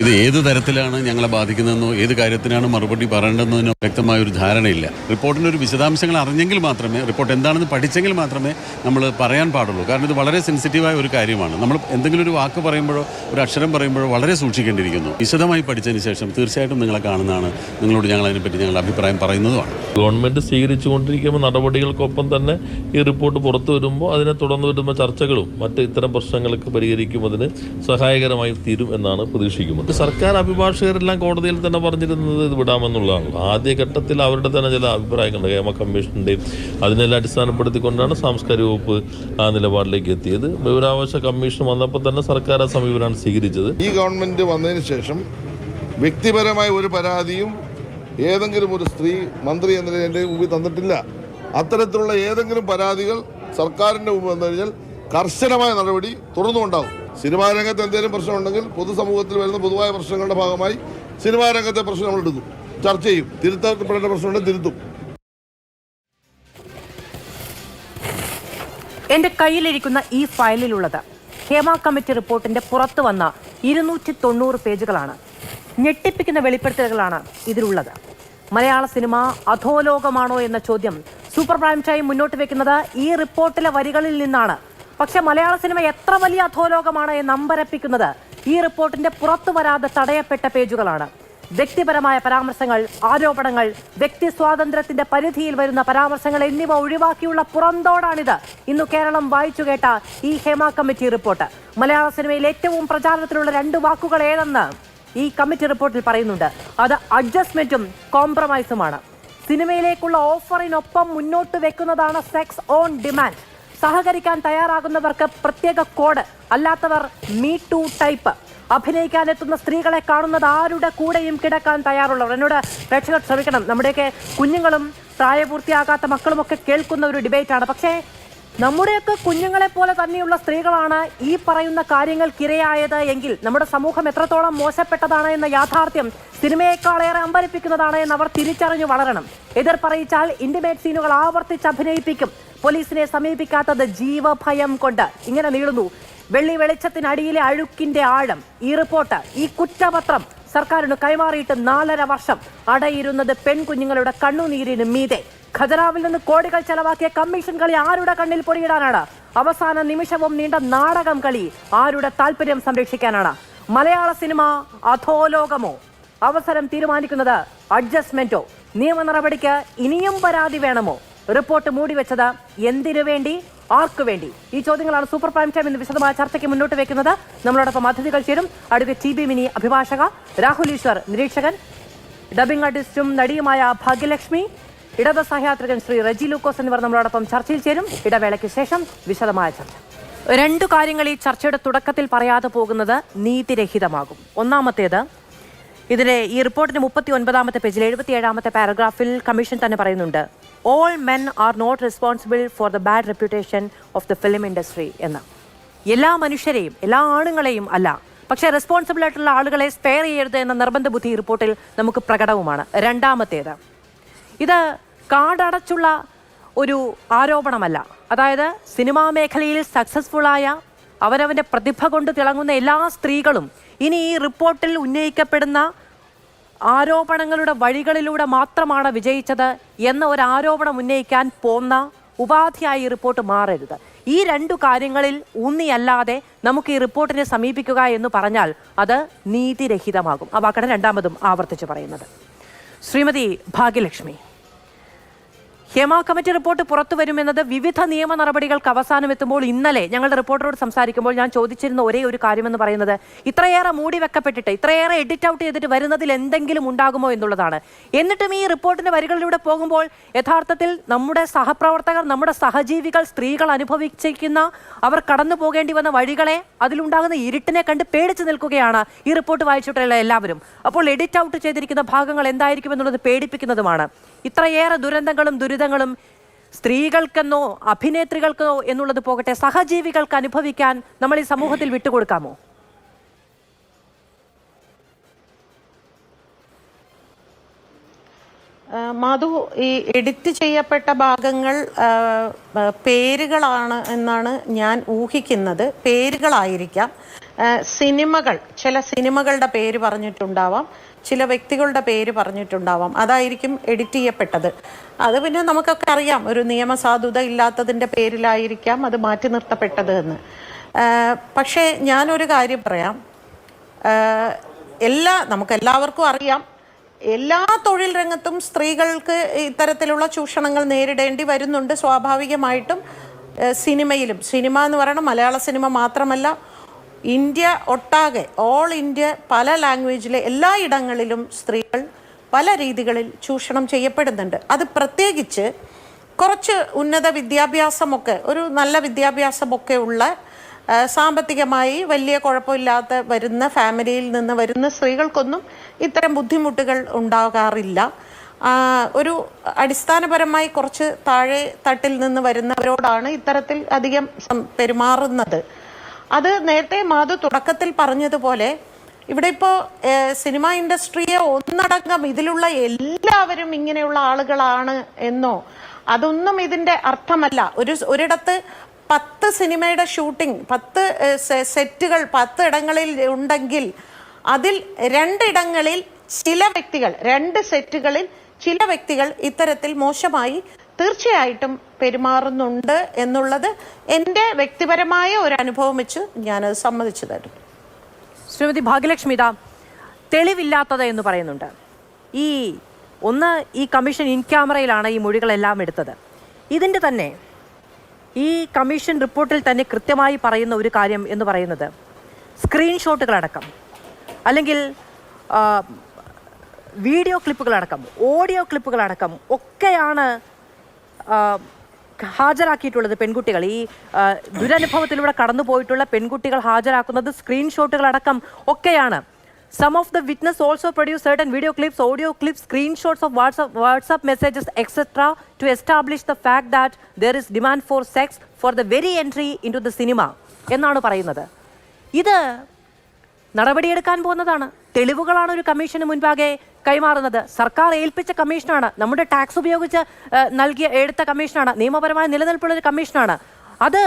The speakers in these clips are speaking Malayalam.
ഇത് ഏത് തരത്തിലാണ് ഞങ്ങളെ ബാധിക്കുന്നതെന്നോ ഏത് കാര്യത്തിനാണ് മറുപടി പറയേണ്ടതെന്നോ വ്യക്തമായൊരു ധാരണയില്ല. റിപ്പോർട്ടിൻ്റെ ഒരു വിശദാംശങ്ങൾ അറിഞ്ഞെങ്കിൽ മാത്രമേ, റിപ്പോർട്ട് എന്താണെന്ന് പഠിച്ചെങ്കിൽ മാത്രമേ നമ്മൾ പറയാൻ പാടുള്ളൂ. കാരണം ഇത് വളരെ സെൻസിറ്റീവായ ഒരു കാര്യമാണ്. നമ്മൾ എന്തെങ്കിലും ഒരു വാക്ക് പറയുമ്പോഴോ ഒരു അക്ഷരം പറയുമ്പോഴോ വളരെ സൂക്ഷിക്കേണ്ടിയിരിക്കുന്നു. വിശദമായി പഠിച്ചതിന് ശേഷം തീർച്ചയായിട്ടും നിങ്ങളെ കാണുന്നതാണ്, നിങ്ങളോട് ഞങ്ങൾ അതിനെപ്പറ്റി ഞങ്ങളുടെ അഭിപ്രായം പറയുന്നതുമാണ്. ഗവൺമെൻറ് സ്വീകരിച്ചുകൊണ്ടിരിക്കുന്ന നടപടികൾക്കൊപ്പം തന്നെ ഈ റിപ്പോർട്ട് പുറത്തു വരുമ്പോൾ അതിനെ തുടർന്ന് വരുന്ന ചർച്ചകളും മറ്റ് ഇത്തരം പ്രശ്നങ്ങൾക്ക് പരിഹരിക്കുന്നതിന് സഹായകരമായി തീരും എന്നാണ് പ്രതീക്ഷിക്കുന്നത്. സർക്കാർ അഭിഭാഷകരെല്ലാം കോടതിയിൽ തന്നെ പറഞ്ഞിരുന്നത് ഇത് വിടാമെന്നുള്ളതാണ്. ആദ്യഘട്ടത്തിൽ അവരുടെ തന്നെ ചില അഭിപ്രായങ്ങളുണ്ട്. ഹേമ കമ്മീഷൻ്റെയും അതിനെല്ലാം അടിസ്ഥാനപ്പെടുത്തിക്കൊണ്ടാണ് സാംസ്കാരിക വകുപ്പ് ആ നിലപാടിലേക്ക് എത്തിയത്. വിവരാവകാശ കമ്മീഷൻ വന്നപ്പോൾ തന്നെ സർക്കാർ ആ സമീപനമാണ് സ്വീകരിച്ചത്. ഈ ഗവൺമെൻറ് വന്നതിന് ശേഷം വ്യക്തിപരമായ ഒരു പരാതിയും ഏതെങ്കിലും ഒരു സ്ത്രീ മന്ത്രി എന്ന എൻ്റെ മുമ്പിൽ തന്നിട്ടില്ല. അത്തരത്തിലുള്ള ഏതെങ്കിലും പരാതികൾ സർക്കാരിൻ്റെ മുമ്പ് വന്നു കഴിഞ്ഞാൽ കർശനമായ നടപടി തുടർന്നുണ്ടാകും. സിനിമാ രംഗത്ത് എന്തെങ്കിലും പ്രശ്നമുണ്ടെങ്കിൽ പൊതുസമൂഹത്തിൽ വരുന്ന പൊതുവായ പ്രശ്നങ്ങളുടെ ഭാഗമായി സിനിമാ രംഗത്തെ പ്രശ്നം നമ്മൾ എടുക്കും, ചർച്ച ചെയ്യും. തിരുത്തപ്പെടേണ്ട പ്രശ്നമുണ്ടെങ്കിൽ തിരുത്തും. എന്റെ കയ്യിലിരിക്കുന്ന ഈ ഫയലിലുള്ളത് ഹേമ കമ്മിറ്റി റിപ്പോർട്ടിന്റെ പുറത്തു വന്ന 290 പേജുകളാണ്. ഞെട്ടിപ്പിക്കുന്ന വെളിപ്പെടുത്തലുകളാണ് ഇതിലുള്ളത്. മലയാള സിനിമ അധോലോകമാണോ എന്ന ചോദ്യം സൂപ്പർ പ്രൈം ടൈം മുന്നോട്ട് വെക്കുന്നത് ഈ റിപ്പോർട്ടിലെ വരികളിൽ നിന്നാണ്. പക്ഷെ മലയാള സിനിമ എത്ര വലിയ അധോലോകമാണ് എന്ന് അമ്പരപ്പിക്കുന്നത് ഈ റിപ്പോർട്ടിന്റെ പുറത്തു വരാതെ തടയപ്പെട്ട പേജുകളാണ്. വ്യക്തിപരമായ പരാമർശങ്ങൾ, ആരോപണങ്ങൾ, വ്യക്തി സ്വാതന്ത്ര്യത്തിന്റെ പരിധിയിൽ വരുന്ന പരാമർശങ്ങൾ എന്നിവ ഒഴിവാക്കിയുള്ള പുറന്തോടാണിത്. ഇന്ന് കേരളം വായിച്ചു കേട്ട ഈ ഹേമ കമ്മിറ്റി റിപ്പോർട്ട്. മലയാള സിനിമയിൽ ഏറ്റവും പ്രചാരത്തിലുള്ള 2 വാക്കുകൾ ഏതെന്ന് ഈ കമ്മിറ്റി റിപ്പോർട്ടിൽ പറയുന്നുണ്ട്. അത് അഡ്ജസ്റ്റ്മെന്റും കോംപ്രമൈസുമാണ്. സിനിമയിലേക്കുള്ള ഓഫറിനൊപ്പം മുന്നോട്ട് വെക്കുന്നതാണ് സെക്സ് ഓൺ ഡിമാൻഡ്. സഹകരിക്കാൻ തയ്യാറാകുന്നവർക്ക് പ്രത്യേക കോഡ്, അല്ലാത്തവർ മീ ടു ടൈപ്പ്. അഭിനയിക്കാനെത്തുന്ന സ്ത്രീകളെ കാണുന്നത് ആരുടെ കൂടെയും കിടക്കാൻ തയ്യാറുള്ളവർ. എന്നോട് പ്രേക്ഷകർ ക്ഷമിക്കണം, നമ്മുടെയൊക്കെ കുഞ്ഞുങ്ങളും പ്രായപൂർത്തിയാകാത്ത മക്കളുമൊക്കെ കേൾക്കുന്ന ഒരു ഡിബേറ്റാണ്. പക്ഷേ നമ്മുടെയൊക്കെ കുഞ്ഞുങ്ങളെ പോലെ തന്നെയുള്ള സ്ത്രീകളാണ് ഈ പറയുന്ന കാര്യങ്ങൾക്കിരയായത് എങ്കിൽ നമ്മുടെ സമൂഹം എത്രത്തോളം മോശപ്പെട്ടതാണ് എന്ന യാഥാർത്ഥ്യം സിനിമയെക്കാളേറെ അമ്പരിപ്പിക്കുന്നതാണ് എന്ന് അവർ തിരിച്ചറിഞ്ഞു വളരണം. എതിർ പറയിച്ചാൽ ഇന്റിമേറ്റ് സീനുകൾ ആവർത്തിച്ച് അഭിനയിപ്പിക്കും. പോലീസിനെ സമീപിക്കാത്തത് ജീവഭയം കൊണ്ട്. ഇങ്ങനെ നീളുന്നു വെള്ളി വെളിച്ചത്തിനടിയിലെ അഴുക്കിന്റെ ആഴം. ഈ റിപ്പോർട്ട്, ഈ കുറ്റപത്രം സർക്കാരിന് കൈമാറിയിട്ട് 4.5 വർഷം. അടയിരുന്നത് പെൺകുഞ്ഞുങ്ങളുടെ കണ്ണുനീരിന് മീതെ. ഖജനാവിൽ നിന്ന് കോടികൾ ചെലവാക്കിയ കമ്മീഷൻ കളി ആരുടെ കണ്ണിൽ പൊടിയിടാനാണ്? അവസാന നിമിഷവും നീണ്ട നാടകം കളി ആരുടെ താല്പര്യം സംരക്ഷിക്കാനാണ്? മലയാള സിനിമ അധോലോകമോ? അവസരം തീരുമാനിക്കുന്നത് അഡ്ജസ്റ്റ്മെന്റോ? നിയമ നടപടിക്ക് ഇനിയും പരാതി വേണമോ? റിപ്പോർട്ട് മൂടിവെച്ചത് എന്തിനു വേണ്ടി, ആർക്കു വേണ്ടി? ഈ ചോദ്യങ്ങളാണ് സൂപ്പർ പ്രൈം ടൈം ഇന്ന് വിശദമായ ചർച്ചയ്ക്ക് മുന്നോട്ട് വെക്കുന്നത്. നമ്മളോടൊപ്പം അതിഥികൾ ചേരും. അഡ്വക്കേറ്റ് ടി ബി മിനി, അഭിഭാഷക; രാഹുൽ ഈശ്വർ, നിരീക്ഷകൻ; ഡബിംഗ് ആർട്ടിസ്റ്റും നടിയുമായ ഭാഗ്യലക്ഷ്മി; ഇടത് സഹയാത്രികൻ ശ്രീ റെജി ലൂക്കോസ് എന്നിവർ നമ്മളോടൊപ്പം ചർച്ചയിൽ ചേരും. ഇടവേളയ്ക്ക് ശേഷം വിശദമായ ചർച്ച. 2 കാര്യങ്ങൾ ഈ ചർച്ചയുടെ തുടക്കത്തിൽ പറയാതെ പോകുന്നത് നീതിരഹിതമാകും. ഒന്നാമത്തേത്, ഇതിലെ ഈ റിപ്പോർട്ടിന്റെ 39-ാമത്തെ പേജിൽ 77-ാമത്തെ പാരഗ്രാഫിൽ കമ്മീഷൻ തന്നെ പറയുന്നുണ്ട്, all men are not responsible for the bad reputation of the film industry എന്ന്. എല്ലാ മനുഷ്യരെയും, എല്ലാ ആണുങ്ങളെയും അല്ല, പക്ഷേ റെസ്പോൺസിബിൾ ആയിട്ടുള്ള ആളുകളെ സ്പെയർ ചെയ്യരുത് എന്ന നിർബന്ധ ബുദ്ധി റിപ്പോർട്ടിൽ നമുക്ക് പ്രകടവുമാണ്. രണ്ടാമത്തേത്, ഇത് കാടടച്ചുള്ള ഒരു ആരോപണമല്ല. അതായത് സിനിമാ മേഖലയിൽ സക്സസ്ഫുള്ളായ അവനവൻ്റെ പ്രതിഭ കൊണ്ട് തിളങ്ങുന്ന എല്ലാ സ്ത്രീകളും ഇനി ഈ റിപ്പോർട്ടിൽ ഉന്നയിക്കപ്പെടുന്ന ആരോപണങ്ങളുടെ വഴികളിലൂടെ മാത്രമാണ് വിജയിച്ചത് എന്ന ഒരു ആരോപണം ഉന്നയിക്കാൻ പോന്ന ഉപാധിയായി ഈ റിപ്പോർട്ട് മാറരുത്. ഈ 2 കാര്യങ്ങളിൽ ഊന്നിയല്ലാതെ നമുക്ക് ഈ റിപ്പോർട്ടിനെ സമീപിക്കുക എന്ന് പറഞ്ഞാൽ അത് നീതിരഹിതമാകും. ആ വാക്കാണ് രണ്ടാമതും ആവർത്തിച്ച് പറയുന്നത്. ശ്രീമതി ഭാഗ്യലക്ഷ്മി, ഹേമ കമ്മിറ്റി റിപ്പോർട്ട് പുറത്തു വരുമെന്നത് വിവിധ നിയമ നടപടികൾക്ക് അവസാനമെത്തുമ്പോൾ ഇന്നലെ ഞങ്ങളുടെ റിപ്പോർട്ടറോട് സംസാരിക്കുമ്പോൾ ഞാൻ ചോദിച്ചിരുന്ന ഒരേ ഒരു കാര്യമെന്ന് പറയുന്നത്, ഇത്രയേറെ മൂടി വെക്കപ്പെട്ടിട്ട്, ഇത്രയേറെ എഡിറ്റ് ഔട്ട് ചെയ്തിട്ട് വരുന്നതിൽ എന്തെങ്കിലും ഉണ്ടാകുമോ എന്നുള്ളതാണ്. എന്നിട്ടും ഈ റിപ്പോർട്ടിന്റെ വരികളിലൂടെ പോകുമ്പോൾ യഥാർത്ഥത്തിൽ നമ്മുടെ സഹപ്രവർത്തകർ, നമ്മുടെ സഹജീവികൾ, സ്ത്രീകൾ അനുഭവിച്ചിരിക്കുന്ന, അവർ കടന്നു പോകേണ്ടി വന്ന വഴികളെ, അതിലുണ്ടാകുന്ന ഇരുട്ടിനെ കണ്ട് പേടിച്ചു നിൽക്കുകയാണ് ഈ റിപ്പോർട്ട് വായിച്ചിട്ടുള്ള എല്ലാവരും. അപ്പോൾ എഡിറ്റ് ഔട്ട് ചെയ്തിരിക്കുന്ന ഭാഗങ്ങൾ എന്തായിരിക്കും എന്നുള്ളത് പേടിപ്പിക്കുന്നതുമാണ്. ഇത്രയേറെ ദുരന്തങ്ങളും ദുരിതങ്ങളും സ്ത്രീകൾക്കെന്നോ അഭിനേത്രികൾക്കോ എന്നുള്ളത് പോകട്ടെ, സഹജീവികൾക്ക് അനുഭവിക്കാൻ നമ്മൾ ഈ സമൂഹത്തിൽ വിട്ടുകൊടുക്കാമോ? മധു, ഈ എഡിറ്റ് ചെയ്യപ്പെട്ട ഭാഗങ്ങൾ പേരുകളാണ് എന്നാണ് ഞാൻ ഊഹിക്കുന്നത്. പേരുകളായിരിക്കാം. സിനിമകൾ, ചില സിനിമകളുടെ പേര് പറഞ്ഞിട്ടുണ്ടാവാം, ചില വ്യക്തികളുടെ പേര് പറഞ്ഞിട്ടുണ്ടാവാം. അതായിരിക്കും എഡിറ്റ് ചെയ്യപ്പെട്ടത്. അത് പിന്നെ നമുക്കൊക്കെ അറിയാം, ഒരു നിയമസാധുത ഇല്ലാത്തതിൻ്റെ പേരിലായിരിക്കാം അത് മാറ്റി നിർത്തപ്പെട്ടത് എന്ന്. പക്ഷേ ഞാനൊരു കാര്യം പറയാം, നമുക്കെല്ലാവർക്കും അറിയാം, എല്ലാ തൊഴിൽ രംഗത്തും സ്ത്രീകൾക്ക് ഇത്തരത്തിലുള്ള ചൂഷണങ്ങൾ നേരിടേണ്ടി വരുന്നുണ്ട്. സ്വാഭാവികമായിട്ടും സിനിമയിലും, സിനിമ എന്ന് പറയുന്നത് മലയാള സിനിമ മാത്രമല്ല, ഇന്ത്യ ഒട്ടാകെ, ഓൾ ഇന്ത്യ, പല ലാംഗ്വേജിലെ എല്ലാ ഇടങ്ങളിലും സ്ത്രീകൾ പല രീതികളിൽ ചൂഷണം ചെയ്യപ്പെടുന്നുണ്ട്. അത് പ്രത്യേകിച്ച് കുറച്ച് ഉന്നത വിദ്യാഭ്യാസമൊക്കെ, ഒരു നല്ല വിദ്യാഭ്യാസമൊക്കെ ഉള്ള, സാമ്പത്തികമായി വലിയ കുഴപ്പമില്ലാത്ത വരുന്ന ഫാമിലിയിൽ നിന്ന് വരുന്ന സ്ത്രീകൾക്കൊന്നും ഇത്തരം ബുദ്ധിമുട്ടുകൾ ഉണ്ടാകാറില്ല. ഒരു അടിസ്ഥാനപരമായി കുറച്ച് താഴെ തട്ടിൽ നിന്ന് വരുന്നവരോടാണ് ഇത്തരത്തിൽ അധികം പെരുമാറുന്നത്. അത് നേരത്തെ മാധു തുടക്കത്തിൽ പറഞ്ഞതുപോലെ ഇവിടെ ഇപ്പോൾ സിനിമ ഇൻഡസ്ട്രിയെ ഒന്നടങ്കം ഇതിലുള്ള എല്ലാവരും ഇങ്ങനെയുള്ള ആളുകളാണ് എന്നോ അതൊന്നും ഇതിൻ്റെ അർത്ഥമല്ല. ഒരിടത്ത് 10 സിനിമയുടെ ഷൂട്ടിംഗ്, 10 സെറ്റുകൾ 10 ഇടങ്ങളിൽ ഉണ്ടെങ്കിൽ അതിൽ 2 ഇടങ്ങളിൽ ചില വ്യക്തികൾ, 2 സെറ്റുകളിൽ ചില വ്യക്തികൾ ഇത്തരത്തിൽ മോശമായി തീർച്ചയായിട്ടും പെരുമാറുന്നുണ്ട് എന്നുള്ളത് എൻ്റെ വ്യക്തിപരമായ ഒരു അനുഭവം വെച്ച് ഞാനത് സമ്മതിച്ചു തരും. ശ്രീമതി ഭാഗ്യലക്ഷ്മി, തെളിവില്ലാത്തത് എന്ന് പറയുന്നുണ്ട്. ഈ കമ്മീഷൻ ഇൻ ക്യാമറയിലാണ് ഈ മൊഴികളെല്ലാം എടുത്തത്. ഇതിൻ്റെ തന്നെ ഈ കമ്മീഷൻ റിപ്പോർട്ടിൽ തന്നെ കൃത്യമായി പറയുന്ന ഒരു കാര്യം എന്ന് പറയുന്നത് സ്ക്രീൻഷോട്ടുകളടക്കം, അല്ലെങ്കിൽ വീഡിയോ ക്ലിപ്പുകളടക്കം, ഓഡിയോ ക്ലിപ്പുകളടക്കം ഒക്കെയാണ് ഹാജരാക്കിയിട്ടുള്ളത് പെൺകുട്ടികൾ. ഈ ദുരനുഭവത്തിലൂടെ കടന്നു പോയിട്ടുള്ള പെൺകുട്ടികൾ ഹാജരാക്കുന്നത് സ്ക്രീൻഷോട്ടുകളടക്കം ഒക്കെയാണ്. Some of the witness also produce certain video clips, audio clips, screenshots of WhatsApp messages, etc. to establish the fact that there is demand for sex for the very entry into the cinema എന്നാണ് പറയുന്നത്. ഇത് നടപടിയെടുക്കാൻ പോകുന്നതാണ്. തെളിവുകളാണ് ഒരു കമ്മീഷന് മുൻപാകെ കൈമാറുന്നത്. സർക്കാർ ഏൽപ്പിച്ച കമ്മീഷനാണ്, നമ്മുടെ ടാക്സ് ഉപയോഗിച്ച് എടുത്ത കമ്മീഷനാണ്, നിയമപരമായ നിലനിൽപ്പുള്ള ഒരു കമ്മീഷനാണ്. അത്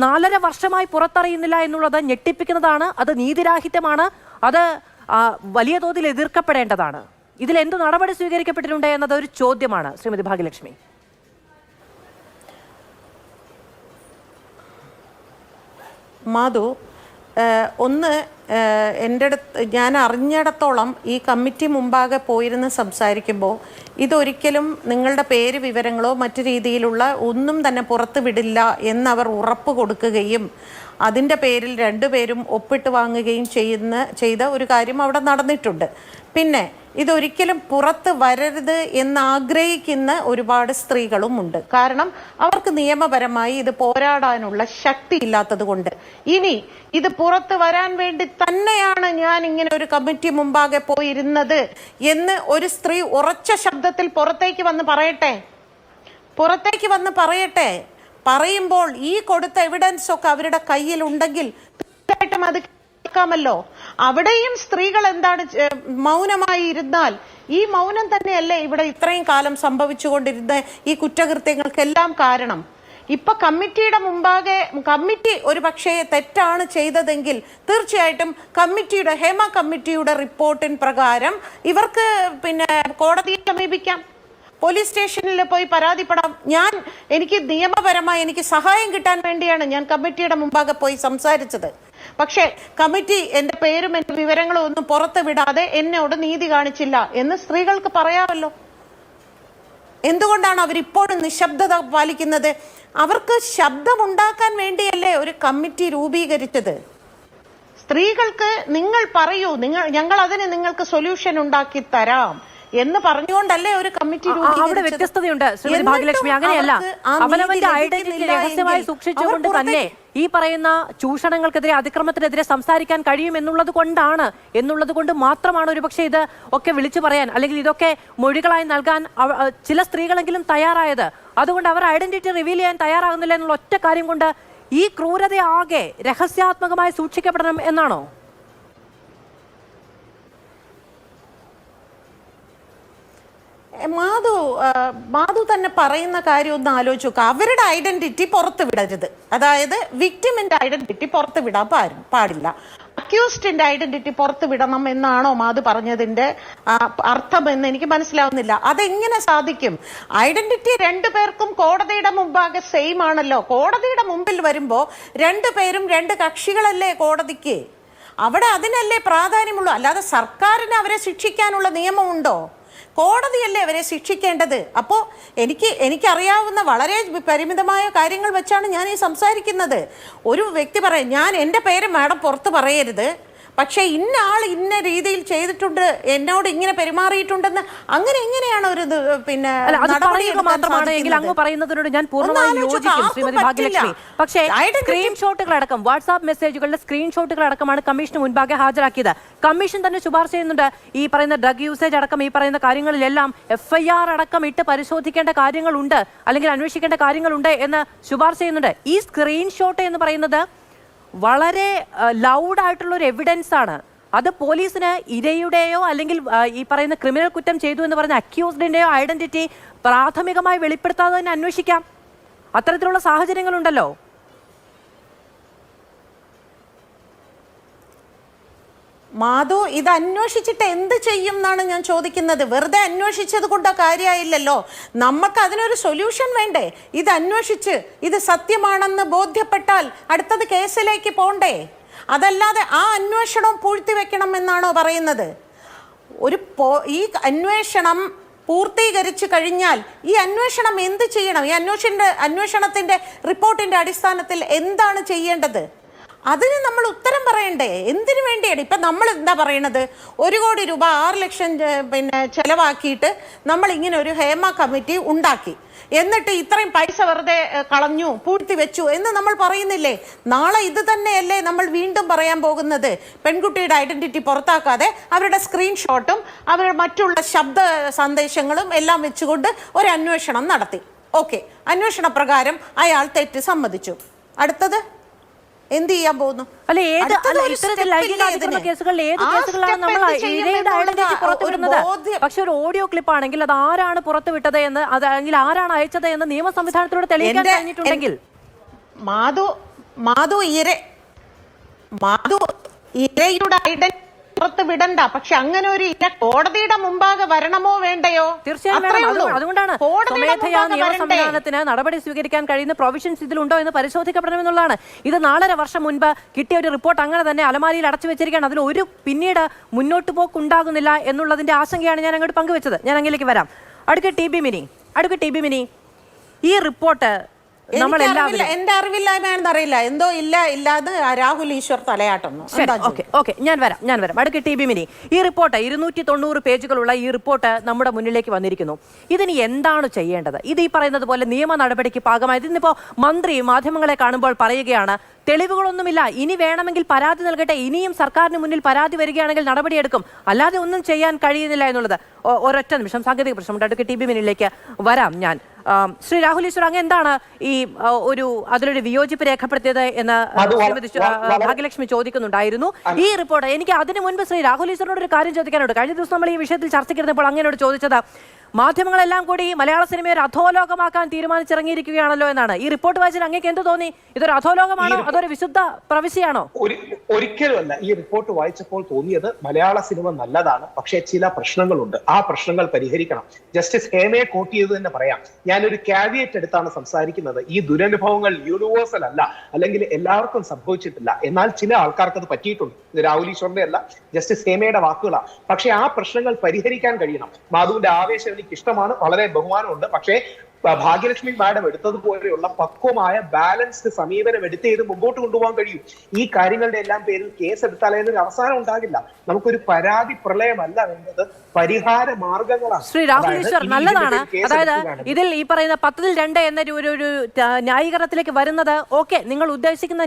4.5 വർഷമായി പുറത്തറിയുന്നില്ല എന്നുള്ളത് ഞെട്ടിപ്പിക്കുന്നതാണ്. അത് നീതിരാഹിത്യമാണ്. അത് വലിയ തോതിൽ എതിർക്കപ്പെടേണ്ടതാണ്. ഇതിൽ എന്ത് നടപടി സ്വീകരിക്കപ്പെട്ടിട്ടുണ്ട് എന്നത് ഒരു ചോദ്യമാണ്. ശ്രീമതി ഭാഗ്യലക്ഷ്മി, മാധു, ഞാൻ അറിഞ്ഞിടത്തോളം ഈ കമ്മിറ്റി മുമ്പാകെ പോയിരുന്ന് സംസാരിക്കുമ്പോൾ ഇതൊരിക്കലും നിങ്ങളുടെ പേര് വിവരങ്ങളോ മറ്റു രീതിയിലുള്ള ഒന്നും തന്നെ പുറത്തു വിടില്ല എന്നവർ ഉറപ്പ് കൊടുക്കുകയും അതിൻ്റെ പേരിൽ 2 പേരും ഒപ്പിട്ട് വാങ്ങുകയും ചെയ്ത ഒരു കാര്യം അവിടെ നടന്നിട്ടുണ്ട്. പിന്നെ ഇതൊരിക്കലും പുറത്ത് വരരുത് എന്നാഗ്രഹിക്കുന്ന ഒരുപാട് സ്ത്രീകളുമുണ്ട്. കാരണം അവർക്ക് നിയമപരമായി ഇത് പോരാടാനുള്ള ശക്തി ഇല്ലാത്തത് കൊണ്ട്. ഇനി ഇത് പുറത്ത് വരാൻ വേണ്ടി തന്നെയാണ് ഞാൻ ഇങ്ങനെ ഒരു കമ്മിറ്റി മുമ്പാകെ പോയിരുന്നത് എന്ന് ഒരു സ്ത്രീ ഉറച്ച ശബ്ദത്തിൽ പുറത്തേക്ക് വന്ന് പറയട്ടെ. പറയുമ്പോൾ ഈ കൊടുത്ത എവിഡൻസ് ഒക്കെ അവരുടെ കയ്യിൽ ഉണ്ടെങ്കിൽ തീർച്ചയായിട്ടും അത് കേൾക്കാമല്ലോ. അവിടെയും സ്ത്രീകൾ എന്താണ് മൗനമായി ഇരുന്നാൽ, ഈ മൗനം തന്നെയല്ലേ ഇവിടെ ഇത്രയും കാലം സംഭവിച്ചുകൊണ്ടിരുന്ന ഈ കുറ്റകൃത്യങ്ങൾക്കെല്ലാം കാരണം. ഇപ്പൊ കമ്മിറ്റിയുടെ മുമ്പാകെ കമ്മിറ്റി ഒരു പക്ഷേ തെറ്റാണ് ചെയ്തതെങ്കിൽ തീർച്ചയായിട്ടും ഹേമ കമ്മിറ്റിയുടെ റിപ്പോർട്ടിൻ പ്രകാരം ഇവർക്ക് പിന്നെ കോടതിയെ സമീപിക്കാം, പോലീസ് സ്റ്റേഷനിൽ പോയി പരാതിപ്പെടാം. എനിക്ക് നിയമപരമായി എനിക്ക് സഹായം കിട്ടാൻ വേണ്ടിയാണ് ഞാൻ കമ്മിറ്റിയുടെ മുമ്പാകെ പോയി സംസാരിച്ചത്. പക്ഷേ കമ്മിറ്റി എൻ്റെ പേരും എൻ്റെ വിവരങ്ങളും ഒന്നും പുറത്ത് വിടാതെ എന്നോട് നീതി കാണിച്ചില്ല എന്ന് സ്ത്രീകൾക്ക് പറയാമല്ലോ. എന്തുകൊണ്ടാണ് അവരിപ്പോഴും നിശബ്ദത പാലിക്കുന്നത്? അവർക്ക് ശബ്ദമുണ്ടാക്കാൻ വേണ്ടിയല്ലേ ഒരു കമ്മിറ്റി രൂപീകരിച്ചത്. സ്ത്രീകൾക്ക് നിങ്ങൾ പറയൂ, ഞങ്ങൾ അതിന് നിങ്ങൾക്ക് സൊല്യൂഷൻ ഉണ്ടാക്കി തരാം എന്ന് പറഞ്ഞുകൊണ്ടല്ലേ ഒരു കമ്മിറ്റി അവിടെ വ്യത്യസ്തതയുണ്ട്. ശ്രീമതി ഭാഗ്യലക്ഷ്മി, അങ്ങനെയല്ല. അവനവന്റെ ഐഡന്റിറ്റി രഹസ്യമായി സൂക്ഷിച്ചുകൊണ്ട് തന്നെ ഈ പറയുന്ന ചൂഷണങ്ങൾക്കെതിരെ, അതിക്രമത്തിനെതിരെ സംസാരിക്കാൻ കഴിയും എന്നുള്ളത് കൊണ്ട് മാത്രമാണ് ഒരുപക്ഷെ ഇത് ഒക്കെ വിളിച്ചു പറയാൻ, അല്ലെങ്കിൽ ഇതൊക്കെ മൊഴികളായി നൽകാൻ ചില സ്ത്രീകളെങ്കിലും തയ്യാറായത്. അതുകൊണ്ട് അവർ ഐഡന്റിറ്റി റിവീൽ ചെയ്യാൻ തയ്യാറാകുന്നില്ല എന്നുള്ള ഒറ്റ കാര്യം കൊണ്ട് ഈ ക്രൂരത ആകെ രഹസ്യാത്മകമായി സൂക്ഷിക്കപ്പെടണം എന്നാണോ? മാധു തന്നെ പറയുന്ന കാര്യം ഒന്ന് ആലോചിച്ച് നോക്കുക. അവരുടെ ഐഡന്റിറ്റി പുറത്ത് വിടരുത്, അതായത് വിക്ടിമിന്റെ ഐഡന്റിറ്റി പുറത്ത് വിടാൻ പാടില്ല, അക്യൂസ്ഡിന്റെ ഐഡന്റിറ്റി പുറത്ത് വിടണം എന്നാണോ മാധു പറഞ്ഞതിന്റെ അർത്ഥം എന്ന് എനിക്ക് മനസ്സിലാവുന്നില്ല. അതെങ്ങനെ സാധിക്കും? ഐഡന്റിറ്റി രണ്ടുപേർക്കും കോടതിയുടെ മുമ്പാകെ സെയിം ആണല്ലോ. കോടതിയുടെ മുമ്പിൽ വരുമ്പോ രണ്ടുപേരും രണ്ട് കക്ഷികളല്ലേ കോടതിക്ക്, അവിടെ അതിനല്ലേ പ്രാധാന്യമുള്ളൂ. അല്ലാതെ സർക്കാരിന് അവരെ ശിക്ഷിക്കാനുള്ള നിയമമുണ്ടോ? കോടതിയല്ലേ അവരെ ശിക്ഷിക്കേണ്ടത്. അപ്പോൾ എനിക്കറിയാവുന്ന വളരെ പരിമിതമായ കാര്യങ്ങൾ വെച്ചാണ് ഞാൻ ഈ സംസാരിക്കുന്നത്. ഒരു വ്യക്തി പറയും, ഞാൻ എൻ്റെ പേര് മാഡം പുറത്ത് പറയരുത്, പക്ഷേ ഇന്ന ആൾ ഇന്ന രീതിയിൽ ചെയ്തിട്ടുണ്ട്, എന്നോട് ഇങ്ങനെ പെരുമാറിയിട്ടുണ്ടെന്ന്, അങ്ങനെ എങ്ങനെയാണ് ഒരു പിന്നെ അങ്ങ് പറയുന്നതിനോട് ഞാൻ പൂർണ്ണമായും യോജിക്കും ശ്രീമതി ഭാഗ്യലക്ഷ്മി. പക്ഷേ സ്ക്രീൻഷോട്ടുകളടക്കം വാട്സാപ്പ് മെസ്സേജുകളുടെ സ്ക്രീൻഷോട്ടുകളടക്കമാണ് കമ്മീഷന് മുൻപാകെ ഹാജരാക്കിയത്. കമ്മീഷൻ തന്നെ ശുപാർശ ചെയ്യുന്നുണ്ട് ഈ പറയുന്ന ഡ്രഗ് യൂസേജ് അടക്കം ഈ പറയുന്ന കാര്യങ്ങളിലെല്ലാം FIR അടക്കം ഇട്ട് പരിശോധിക്കേണ്ട കാര്യങ്ങളുണ്ട്, അല്ലെങ്കിൽ അന്വേഷിക്കേണ്ട കാര്യങ്ങളുണ്ട് എന്ന് ശുപാർശ ചെയ്യുന്നുണ്ട്. ഈ സ്ക്രീൻഷോട്ട് എന്ന് പറയുന്നത് വളരെ ലൗഡായിട്ടുള്ള ഒരു എവിഡൻസ് ആണ്. അത് പോലീസിന് ഇരയുടെയോ അല്ലെങ്കിൽ ഈ പറയുന്ന ക്രിമിനൽ കുറ്റം ചെയ്തു എന്ന് പറയുന്ന അക്യൂസ്ഡിന്റെയോ ഐഡന്റിറ്റി പ്രാഥമികമായി വെളിപ്പെടുത്താതെ തന്നെ അന്വേഷിക്കാം. അത്തരത്തിലുള്ള സാഹചര്യങ്ങളുണ്ടല്ലോ. മാധു, ഇത് അന്വേഷിച്ചിട്ട് എന്ത് ചെയ്യും എന്നാണ് ഞാൻ ചോദിക്കുന്നത്. വെറുതെ അന്വേഷിച്ചത് കൊണ്ട് കാര്യമായില്ലല്ലോ, നമുക്ക് അതിനൊരു സൊല്യൂഷൻ വേണ്ടേ? ഇത് അന്വേഷിച്ച് ഇത് സത്യമാണെന്ന് ബോധ്യപ്പെട്ടാൽ അടുത്തത് കേസിലേക്ക് പോണ്ടേ? അതല്ലാതെ ആ അന്വേഷണം പൂഴ്ത്തിവെക്കണം എന്നാണോ പറയുന്നത്? ഈ അന്വേഷണം പൂർത്തീകരിച്ചു കഴിഞ്ഞാൽ ഈ അന്വേഷണം എന്ത് ചെയ്യണം? ഈ അന്വേഷണത്തിന്റെ റിപ്പോർട്ടിന്റെ അടിസ്ഥാനത്തിൽ എന്താണ് ചെയ്യേണ്ടത്? അതിന് നമ്മൾ ഉത്തരം പറയണ്ടേ? എന്തിനു വേണ്ടിയാണ് ഇപ്പം നമ്മൾ എന്താ പറയണത്? 1 കോടി രൂപ 6 ലക്ഷം പിന്നെ ചെലവാക്കിയിട്ട് നമ്മൾ ഇങ്ങനെ ഒരു ഹേമ കമ്മിറ്റി ഉണ്ടാക്കി, എന്നിട്ട് ഇത്രയും പൈസ വെറുതെ കളഞ്ഞു, പൂഴ്ത്തി വെച്ചു എന്ന് നമ്മൾ പറയുന്നില്ലേ? നാളെ ഇത് തന്നെയല്ലേ നമ്മൾ വീണ്ടും പറയാൻ പോകുന്നത്? പെൺകുട്ടിയുടെ ഐഡന്റിറ്റി പുറത്താക്കാതെ അവരുടെ സ്ക്രീൻഷോട്ടും അവരുടെ മറ്റുള്ള ശബ്ദ സന്ദേശങ്ങളും എല്ലാം വെച്ചുകൊണ്ട് ഒരു അന്വേഷണം നടത്തി. ഓക്കെ, അന്വേഷണ പ്രകാരം അയാൾ തെറ്റ് സമ്മതിച്ചു. അടുത്തത് എന്ത് ചെയ്യാൻ പോകുന്നു? പക്ഷെ ഒരു ഓഡിയോ ക്ലിപ്പ് ആണെങ്കിൽ അത് ആരാണ് പുറത്തുവിട്ടത് എന്ന്, അല്ലെങ്കിൽ ആരാണ് അയച്ചത് എന്ന് നിയമ സംവിധാനത്തിലൂടെ തെളിയിക്കാൻ കഴിഞ്ഞിട്ടുണ്ടെങ്കിൽ മാധു ഇരയുടെ ഐഡന്റിറ്റി പുറത്ത് വിടണ്ട. പക്ഷെ അങ്ങനെ ഒരു ഇര കോടതിയുടെ മുമ്പാകെ വരണമോ വേണ്ടയോ? തീർച്ചയായും. അതുകൊണ്ടാണ് സ്വമേധയാ നിയമ സംവിധാനത്തിന് നടപടി സ്വീകരിക്കാൻ കഴിയുന്ന പ്രൊവിഷൻസ് ഇതിലുണ്ടോ എന്ന് പരിശോധിക്കപ്പെടണമെന്നുള്ളതാണ്. ഇത് 4.5 വർഷം മുൻപ് കിട്ടിയ ഒരു റിപ്പോർട്ട് അങ്ങനെ തന്നെ അലമാരിയിൽ അടച്ചു വെച്ചിരിക്കുകയാണ്. അതിൽ ഒരു പിന്നീട് മുന്നോട്ട് പോക്കുണ്ടാകുന്നില്ല എന്നുള്ളതിന്റെ ആശങ്കയാണ് ഞാൻ അങ്ങോട്ട് പങ്കുവെച്ചത്. ഞാൻ അങ്ങിലേക്ക് വരാം. അഡ്വക്കേറ്റ് ടി ബി മിനി, ഈ റിപ്പോർട്ട് എന്റെ അറിവില്ലായ്മയാണെന്ന് അറിയില്ല, എന്തോ ഇല്ലാതെ രാഹുൽ ഈശ്വർ തലയാട്ടുന്നു. ഞാൻ വരാം. അഡ്വക്കേറ്റ് ടി ബി മിനി, ഈ റിപ്പോർട്ട് 290 പേജുകളുള്ള ഈ റിപ്പോർട്ട് നമ്മുടെ മുന്നിലേക്ക് വന്നിരിക്കുന്നു. ഇതിന് എന്താണ് ചെയ്യേണ്ടത്? ഇത് ഈ പറയുന്നത് പോലെ നിയമ നടപടിക്ക് പാകമായത്. ഇന്നിപ്പോ മന്ത്രി മാധ്യമങ്ങളെ കാണുമ്പോൾ പറയുകയാണ്, തെളിവുകളൊന്നുമില്ല, ഇനി വേണമെങ്കിൽ പരാതി നൽകട്ടെ, ഇനിയും സർക്കാരിന് മുന്നിൽ പരാതി വരികയാണെങ്കിൽ നടപടിയെടുക്കും, അല്ലാതെ ഒന്നും ചെയ്യാൻ കഴിയുന്നില്ല എന്നുള്ളത്. ഒരൊറ്റ നിമിഷം, സാങ്കേതിക പ്രശ്നമുണ്ട്. അഡ്വക്കേറ്റ് ടി ബി മിനിലേക്ക് വരാം ഞാൻ. ശ്രീ രാഹുൽ ഈശ്വർ, അങ്ങ് എന്താണ് ഈ അതിലൊരു വിയോജിപ്പ് രേഖപ്പെടുത്തിയത് എന്ന് ഭാഗ്യലക്ഷ്മി ചോദിക്കുന്നുണ്ടായിരുന്നു. ഈ റിപ്പോർട്ട് എനിക്ക് അതിനു മുൻപ് ശ്രീ രാഹുൽ ഈശ്വറിനോട് ഒരു കാര്യം ചോദിക്കാനുണ്ട്. കഴിഞ്ഞ ദിവസം നമ്മൾ ഈ വിഷയത്തിൽ ചർച്ചയ്ക്കിരുന്നപ്പോൾ അങ്ങനോട് ചോദിച്ചത്, മാധ്യമങ്ങളെല്ലാം കൂടി മലയാള സിനിമയെ ഒരു അധോലോകമാക്കാൻ തീരുമാനിച്ചിറങ്ങിയിരിക്കുകയാണല്ലോ എന്നാണ്. ഈ റിപ്പോർട്ട് വായിച്ചാൽ അങ്ങേക്ക് എന്ത് തോന്നി? ഇതൊരു അധോലോകമാണോ, അതൊരു വിശുദ്ധ പ്രവിശ്യയാണോ? ഒരിക്കലുമല്ല. ഈ റിപ്പോർട്ട് വായിച്ചപ്പോൾ തോന്നിയത് മലയാള സിനിമ നല്ലതാണ്, പക്ഷേ ചില പ്രശ്നങ്ങളുണ്ട്, ആ പ്രശ്നങ്ങൾ പരിഹരിക്കണം. ജസ്റ്റിസ് ഹേമയെ കോട്ട് ചെയ്ത് തന്നെ പറയാം. ഞാനൊരു കാവിയേറ്റ് എടുത്താണ് സംസാരിക്കുന്നത്. ഈ ദുരനുഭവങ്ങൾ യൂണിവേഴ്സൽ അല്ല, അല്ലെങ്കിൽ എല്ലാവർക്കും സംഭവിച്ചിട്ടില്ല. എന്നാൽ ചില ആൾക്കാർക്ക് അത് പറ്റിയിട്ടുണ്ട്. ഇത് രാഹുൽ ഈശ്വറിന്റെ അല്ല, ജസ്റ്റിസ് ഹേമയുടെ വാക്കുകളാണ്. പക്ഷെ ആ പ്രശ്നങ്ങൾ പരിഹരിക്കാൻ കഴിയണം. മാധുവിന്റെ ആവേശം എനിക്ക് ഇഷ്ടമാണ്, വളരെ ബഹുമാനമുണ്ട്. പക്ഷേ ഭാഗ്യലക്ഷ്മി മാഡം എടുത്തതുപോലെയുള്ള പക്വമായ ബാലൻസ്ഡ് സമീപനം എടുത്ത് ചെയ്ത് മുമ്പോട്ട് കൊണ്ടുപോകാൻ കഴിയും. ഈ കാര്യങ്ങളുടെ എല്ലാം പേരിൽ കേസ് എടുത്താൽ അതിനൊരു അവസാനം ഉണ്ടാകില്ല. നമുക്കൊരു പരാതി പ്രളയമല്ല വേണ്ടത്, പരിഹാര മാർഗങ്ങളാണ്. ശ്രീ രാഹുൽ ഈശ്വർ, നല്ലതാണ്. അതായത് ഇതിൽ ഈ പറയുന്ന 10-2 എന്ന ഒരു ന്യായീകരണത്തിലേക്ക് വരുന്നത് ഓക്കെ, നിങ്ങൾ ഉദ്ദേശിക്കുന്ന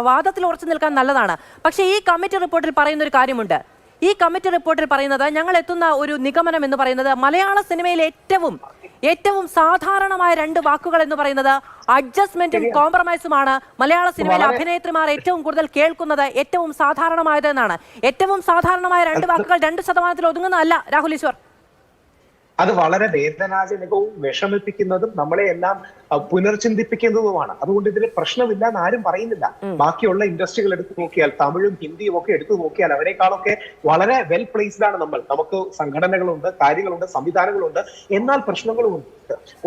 വാദത്തിൽ ഉറച്ചു നിൽക്കാൻ നല്ലതാണ്. പക്ഷേ ഈ കമ്മിറ്റി റിപ്പോർട്ടിൽ പറയുന്ന ഒരു കാര്യമുണ്ട്. ഈ കമ്മിറ്റി റിപ്പോർട്ടിൽ പറയുന്നത്, ഞങ്ങൾ എത്തുന്ന ഒരു നിഗമനം എന്ന് പറയുന്നത്, മലയാള സിനിമയിലെ ഏറ്റവും സാധാരണമായ 2 വാക്കുകൾ എന്ന് പറയുന്നത് അഡ്ജസ്റ്റ്മെന്റും കോംപ്രമൈസുമാണ്. മലയാള സിനിമയിലെ അഭിനേത്രിമാർ ഏറ്റവും കൂടുതൽ കേൾക്കുന്നത് ഏറ്റവും സാധാരണമായത് എന്നാണ്. ഏറ്റവും സാധാരണമായ 2 വാക്കുകൾ 2% ഒതുങ്ങുന്നതല്ല രാഹുൽ ഈശ്വർ. അത് വളരെ വേദനാജനകവും വിഷമിപ്പിക്കുന്നതും നമ്മളെ എല്ലാം പുനർചിന്തിപ്പിക്കുന്നതുമാണ്. അതുകൊണ്ട് ഇതിൽ പ്രശ്നമില്ല എന്ന് ആരും പറയുന്നില്ല. ബാക്കിയുള്ള ഇൻഡസ്ട്രികൾ എടുത്തു നോക്കിയാൽ, തമിഴും ഹിന്ദിയും ഒക്കെ എടുത്തു നോക്കിയാൽ അവരെക്കാളൊക്കെ വളരെ വെൽ പ്ലേസ്ഡ് ആണ് നമ്മൾ. നമുക്ക് സംഘടനകളുണ്ട്, കാര്യങ്ങളുണ്ട്, സംവിധാനങ്ങളുണ്ട്, എന്നാൽ പ്രശ്നങ്ങളുമുണ്ട്.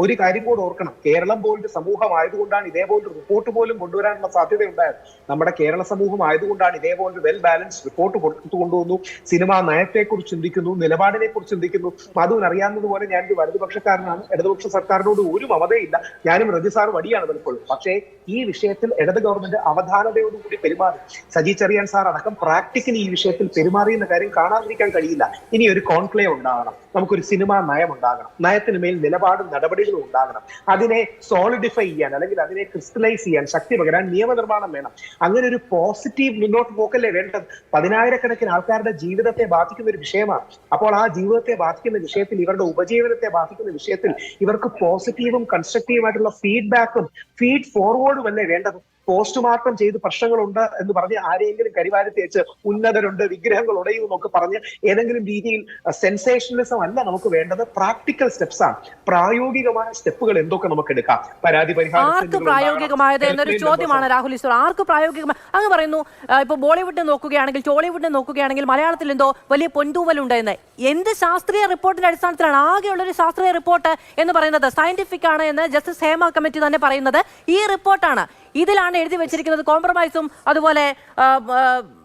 ഒരു കാര്യം കൂടെ ഓർക്കണം, കേരളം പോലൊരു സമൂഹം ആയതുകൊണ്ടാണ് ഇതേപോലൊരു റിപ്പോർട്ട് പോലും കൊണ്ടുവരാനുള്ള സാധ്യത ഉണ്ടായത്. നമ്മുടെ കേരള സമൂഹം ആയതുകൊണ്ടാണ് ഇതേപോലൊരു വെൽ ബാലൻസ്ഡ് റിപ്പോർട്ട് കൊണ്ടുവന്നു. സിനിമാ നയത്തെക്കുറിച്ച് ചിന്തിക്കുന്നു, നിലപാടിനെ കുറിച്ച് ചിന്തിക്കുന്നു. മധുവിന് അറിയാവുന്നതുപോലെ ഞാനൊരു വലതുപക്ഷക്കാരനാണ്. ഇടതുപക്ഷ സർക്കാരിനോട് ഒരു മമതയില്ല. ഞാനും റജി സാർ വടിയാണ് പലപ്പോഴും. പക്ഷേ ഈ വിഷയത്തിൽ ഇടത് ഗവൺമെന്റ് അവധാനതയോടുകൂടി പെരുമാറി. സജി ചെറിയാൻ സാർ അടക്കം പ്രാക്ടിക്കലി ഈ വിഷയത്തിൽ പെരുമാറിയെന്ന കാര്യം കാണാതിരിക്കാൻ കഴിയില്ല. ഇനി ഒരു കോൺക്ലേവ് ഉണ്ടാകണം, നമുക്കൊരു സിനിമാ നയം ഉണ്ടാകണം, നയത്തിന് മേൽ നിലപാടും നടപടികളും ഉണ്ടാകണം. അതിനെ സോളിഡിഫൈ ചെയ്യാൻ അല്ലെങ്കിൽ അതിനെ ക്രിസ്റ്റലൈസ് ചെയ്യാൻ, ശക്തി പകരാൻ നിയമനിർമ്മാണം വേണം. അങ്ങനെ ഒരു പോസിറ്റീവ് മുന്നോട്ട് പോക്കല്ലേ വേണ്ടത്. 10,000-കണക്കിന് ആൾക്കാരുടെ ജീവിതത്തെ ബാധിക്കുന്ന ഒരു വിഷയമാണ്. അപ്പോൾ ആ ജീവിതത്തെ ബാധിക്കുന്ന വിഷയത്തിൽ, ഇവരുടെ ഉപജീവനത്തെ ബാധിക്കുന്ന വിഷയത്തിൽ ഇവർക്ക് പോസിറ്റീവും കൺസ്ട്രക്റ്റീവുമായിട്ടുള്ള ഫീഡ്ബാക്കും ഫീഡ് ഫോർവേഡും അല്ലേ വേണ്ടത്. പോസ്റ്റ്മോർട്ടം ചെയ്ത് പ്രശ്നങ്ങളുണ്ട് എന്ന് പറഞ്ഞ് ആരെങ്കിലും കരിവാരി തേച്ച് ഉന്നതരുണ്ട്, വിഗ്രഹങ്ങൾ ഉടയും എന്നൊക്കെ പറഞ്ഞ് ഏതെങ്കിലും രീതിയിൽ സെൻസേഷണലിസം അല്ല നമുക്ക് വേണ്ടത്. പ്രാക്ടിക്കൽ സ്റ്റെപ്സ് ആണ്. പ്രായോഗികമായ സ്റ്റെപ്പുകൾ എന്തൊക്കെ നമുക്ക് എടുക്കാം. പരാതി പരിഹാരം ആർക്ക് പ്രായോഗികമായത് എന്നൊരു ചോദ്യമാണ് രാഹുൽ ഈശ്വർ. ആർക്ക് പ്രായോഗികമായി അങ്ങ് പറയുന്നു? ഇപ്പൊ ബോളിവുഡിനെ നോക്കുകയാണെങ്കിൽ, ടോളിവുഡിനെ നോക്കുകയാണെങ്കിൽ മലയാളത്തിൽ എന്തോ വലിയ പൊൻതൂവലുണ്ടെന്ന്. എന്ത് ശാസ്ത്രീയ റിപ്പോർട്ടിന്റെ അടിസ്ഥാനത്തിലാണ്? ആകെയുള്ളൊരു ശാസ്ത്രീയ റിപ്പോർട്ട് എന്ന് പറയുന്നത് സയന്റിഫിക് ആണ് എന്ന് ജസ്റ്റിസ് ഹേമ കമ്മിറ്റി തന്നെ പറയുന്നത് ഈ റിപ്പോർട്ടാണ്. ഇതിലാണ് എഴുതി വെച്ചിരിക്കുന്നത് കോംപ്രമൈസും അതുപോലെ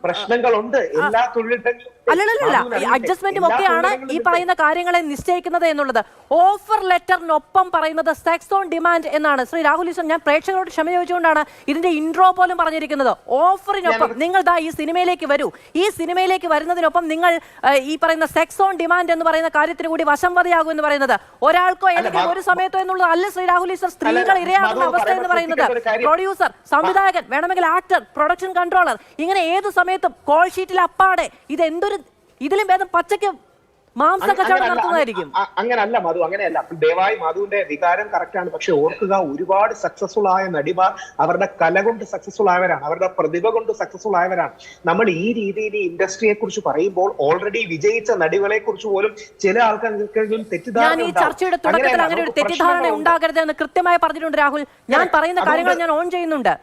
പ്രശ്നങ്ങളുണ്ട്. എല്ലാ അല്ലല്ല അഡ്ജസ്റ്റ്മെന്റും ഒക്കെയാണ് ഈ പറയുന്ന കാര്യങ്ങളെ നിശ്ചയിക്കുന്നത് എന്നുള്ളത്. ഓഫർ ലെറ്ററിനൊപ്പം പറയുന്നത് സെക്സ് ഓൺ ഡിമാൻഡ് എന്നാണ്. ശ്രീ രാഹുൽ ഈശ്വർ, ഞാൻ പ്രേക്ഷകരോട് ക്ഷമ ചോദിച്ചുകൊണ്ടാണ് ഇതിന്റെ ഇൻട്രോ പോലും പറഞ്ഞിരിക്കുന്നത്. ഓഫറിനൊപ്പം നിങ്ങൾ ദാ ഈ സിനിമയിലേക്ക് വരൂ. ഈ സിനിമയിലേക്ക് വരുന്നതിനൊപ്പം നിങ്ങൾ ഈ പറയുന്ന സെക്സ് ഓൺ ഡിമാൻഡ് എന്ന് പറയുന്ന കാര്യത്തിന് കൂടി വശംവദയാകും എന്ന് പറയുന്നത് ഒരാൾക്കോ ഏതെങ്കിലും ഒരു സമയത്തോ എന്നുള്ളത് അല്ല ശ്രീ രാഹുൽ ഈശ്വർ. സ്ത്രീകൾ ഇരയാകുന്ന അവസ്ഥ എന്ന് പറയുന്നത് പ്രൊഡ്യൂസർ, സംവിധായകൻ, വേണമെങ്കിൽ ആക്ടർ, പ്രൊഡക്ഷൻ കൺട്രോളർ, ഇങ്ങനെ ഏത് സമയത്തും കോൾ ഷീറ്റിൽ അപ്പാടെ ഇതിലും ഭേദം പച്ചയ്ക്ക് മാംസ കച്ചവടം നടത്തുന്നതായിരിക്കും. അങ്ങനല്ല മധു, അങ്ങനെയല്ല. ദയവായി മധുവിന്റെ വികാരം കറക്റ്റാണ്. പക്ഷെ ഓർക്കുക, ഒരുപാട് സക്സസ്ഫുൾ ആയ നടിമാർ അവരുടെ കല കൊണ്ട് സക്സസ്ഫുൾ ആയവരാണ്, അവരുടെ പ്രതിഭ കൊണ്ട് സക്സസ്ഫുൾ ആയവരാണ്. നമ്മൾ ഈ രീതിയിൽ ഈ ഇൻഡസ്ട്രിയെ കുറിച്ച് പറയുമ്പോൾ ഓൾറെഡി വിജയിച്ച നടികളെ കുറിച്ച് പോലും ചില ആൾക്കാർക്കെങ്കിലും തെറ്റിദ്ധാരണ. ഞാൻ ഈ ചർച്ചയുടെ തുടക്കത്തിൽ അങ്ങനെ ഒരു തെറ്റിദ്ധാരണ ഉണ്ടാകരുത് എന്ന് കൃത്യമായി പറഞ്ഞിട്ടുണ്ട് രാഹുൽ. ഞാൻ പറയുന്ന കാര്യങ്ങൾ ഞാൻ ഓൺ ചെയ്യുന്നുണ്ട്.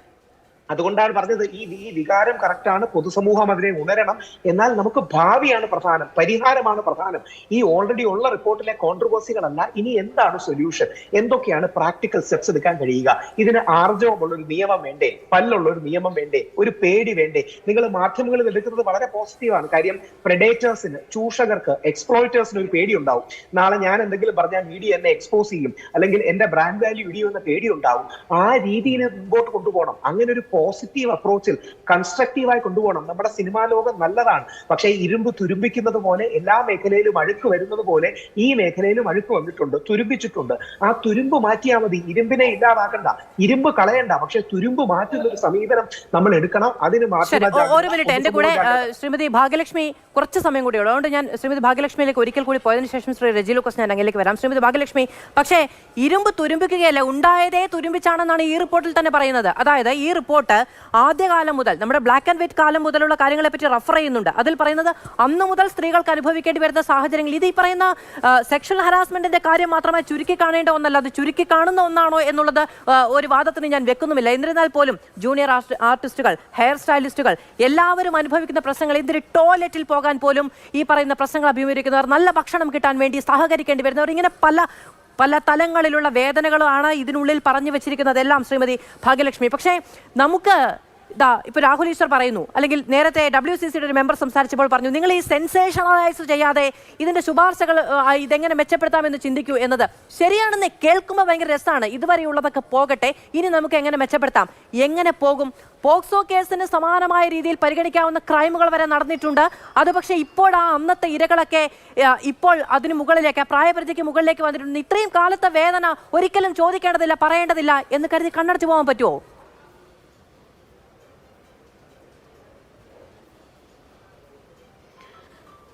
അതുകൊണ്ടാണ് പറഞ്ഞത് ഈ വികാരം കറക്റ്റാണ്. പൊതുസമൂഹം അതിനെ ഉണരണം. എന്നാൽ നമുക്ക് ഭാവിയാണ് പ്രധാനം, പരിഹാരമാണ് പ്രധാനം. ഈ ഓൾറെഡി ഉള്ള റിപ്പോർട്ടിലെ കോൺട്രവേഴ്സികളല്ല. ഇനി എന്താണ് സൊല്യൂഷൻ, എന്തൊക്കെയാണ് പ്രാക്ടിക്കൽ സ്റ്റെപ്സ് എടുക്കാൻ കഴിയുക? ഇതിന് ആർജവമുള്ള ഒരു നിയമം വേണ്ടേ? പല്ലുള്ള ഒരു നിയമം വേണ്ടേ? ഒരു പേടി വേണ്ടേ? നിങ്ങൾ മാധ്യമങ്ങളിൽ എടുക്കുന്നത് വളരെ പോസിറ്റീവാണ്. കാര്യം പ്രെഡേറ്റേഴ്സിന്, ചൂഷകർക്ക്, എക്സ്പ്ലോയിറ്റേഴ്സിന് ഒരു പേടി ഉണ്ടാവും. നാളെ ഞാൻ എന്തെങ്കിലും പറഞ്ഞാൽ മീഡിയ എന്നെ എക്സ്പോസ് ചെയ്യും, അല്ലെങ്കിൽ എന്റെ ബ്രാൻഡ് വാല്യൂ ഇടിയുമെന്ന പേടി ഉണ്ടാവും. ആ രീതിയിൽ മുമ്പോട്ട് കൊണ്ടുപോകണം. അങ്ങനെ ഒരു പോസിറ്റീവ് അപ്രോച്ചിൽ കൺസ്ട്രക്റ്റീവായി കൊണ്ടുപോകണം. നമ്മുടെ സിനിമാ ലോകം നല്ലതാണ്. പക്ഷേ ഇരുമ്പ് തുരുമ്പിക്കുന്നത് പോലെ, എല്ലാ മേഖലയിലും അഴുക്ക് വരുന്നത് പോലെ ഈ മേഖലയിലും അഴുക്ക് വന്നിട്ടുണ്ട്, തുരുമ്പിച്ചിട്ടുണ്ട്. ആ തുരുമ്പ് മാറ്റിയാൽ മതി. ഇരുമ്പിനെ ഇല്ലാതാക്കണ്ട, ഇരുമ്പ് കളയണ്ട. പക്ഷെ തുരുമ്പ് മാറ്റുന്ന ഒരു സമീപനം നമ്മൾ എടുക്കണം. അതിന് ഒരു മിനിറ്റ്, എന്റെ കൂടെ ശ്രീമതി ഭാഗ്യലക്ഷ്മി കുറച്ച് സമയം കൂടി ഉള്ളൂ. അതുകൊണ്ട് ഞാൻ ശ്രീമതി ഭാഗ്യലക്ഷ്മിയിലേക്ക് ഒരിക്കൽ കൂടി പോയതിനു ശേഷം ശ്രീ റജി ലൂക്കോസ് ഞാൻ അങ്ങിലേക്ക് വരാം. ശ്രീമതി ഭാഗ്യലക്ഷ്മി, പക്ഷേ ഇരുമ്പ് തുരുമ്പിക്കുകയല്ല, ഉണ്ടായതേ തുരുമ്പിച്ചാണെന്നാണ് ഈ റിപ്പോർട്ടിൽ തന്നെ പറയുന്നത്. അതായത് ഈ റിപ്പോർട്ട് ആദ്യകാലം മുതൽ, നമ്മുടെ ബ്ലാക്ക് ആൻഡ് വൈറ്റ് കാലം മുതലുള്ള കാര്യങ്ങളെ പറ്റി റെഫർ ചെയ്യുന്നുണ്ട്. അതിൽ പറയുന്നത് അന്നു മുതൽ സ്ത്രീകൾക്ക് അനുഭവിക്കേണ്ടി വരുന്ന സാഹചര്യങ്ങൾ, ഇത് ഈ പറയുന്ന സെക്ഷൽ ഹരാസ്മെന്റിന്റെ കാര്യം മാത്രമായി ചുരുക്കി കാണേണ്ട ഒന്നല്ല, അത് ചുരുക്കി കാണുന്ന ഒന്നാണോ എന്നുള്ളത് ഒരു വാദത്തിന് ഞാൻ വെക്കുന്നുമില്ല. എന്നിരുന്നാൽ പോലും ജൂനിയർ ആർട്ടിസ്റ്റുകൾ, ഹെയർ സ്റ്റൈലിസ്റ്റുകൾ എല്ലാവരും അനുഭവിക്കുന്ന പ്രശ്നങ്ങൾ, എന്തിന് ടോയ്ലറ്റിൽ പോകാൻ പോലും ഈ പറയുന്ന പ്രശ്നങ്ങൾ അഭിമുഖീകരിക്കുന്നവർ, നല്ല ഭക്ഷണം കിട്ടാൻ വേണ്ടി സഹകരിക്കേണ്ടി വരുന്നവർ, ഇങ്ങനെ പല തലങ്ങളിലുള്ള വേദനകളാണ് ഇതിനുള്ളിൽ പറഞ്ഞു വെച്ചിരിക്കുന്നതെല്ലാം ശ്രീമതി ഭാഗ്യലക്ഷ്മി. പക്ഷേ നമുക്ക് ഇപ്പൊ രാഹുൽ ഈശ്വർ പറയുന്നു, അല്ലെങ്കിൽ നേരത്തെ WCCയുടെ ഒരു മെമ്പർ സംസാരിച്ചപ്പോൾ പറഞ്ഞു, നിങ്ങൾ ഈ സെൻസേഷണലൈസ് ചെയ്യാതെ ഇതിന്റെ ശുപാർശകൾ ഇതെങ്ങനെ മെച്ചപ്പെടുത്താമെന്ന് ചിന്തിക്കൂ എന്നത് ശരിയാണെന്ന് കേൾക്കുമ്പോൾ ഭയങ്കര രസമാണ്. ഇതുവരെയുള്ളതൊക്കെ പോകട്ടെ, ഇനി നമുക്ക് എങ്ങനെ മെച്ചപ്പെടുത്താം? എങ്ങനെ പോകും? പോക്സോ കേസിന് സമാനമായ രീതിയിൽ പരിഗണിക്കാവുന്ന ക്രൈമുകൾ വരെ നടന്നിട്ടുണ്ട്. അത് പക്ഷേ ഇപ്പോൾ ആ അന്നത്തെ ഇരകളൊക്കെ ഇപ്പോൾ അതിന് മുകളിലേക്ക്, പ്രായപരിധിക്ക് മുകളിലേക്ക് വന്നിട്ടുണ്ട്. ഇത്രയും കാലത്തെ വേദന ഒരിക്കലും ചോദിക്കേണ്ടതില്ല, പറയേണ്ടതില്ല എന്ന് കരുതി കണ്ണടച്ചു പോകാൻ പറ്റുമോ?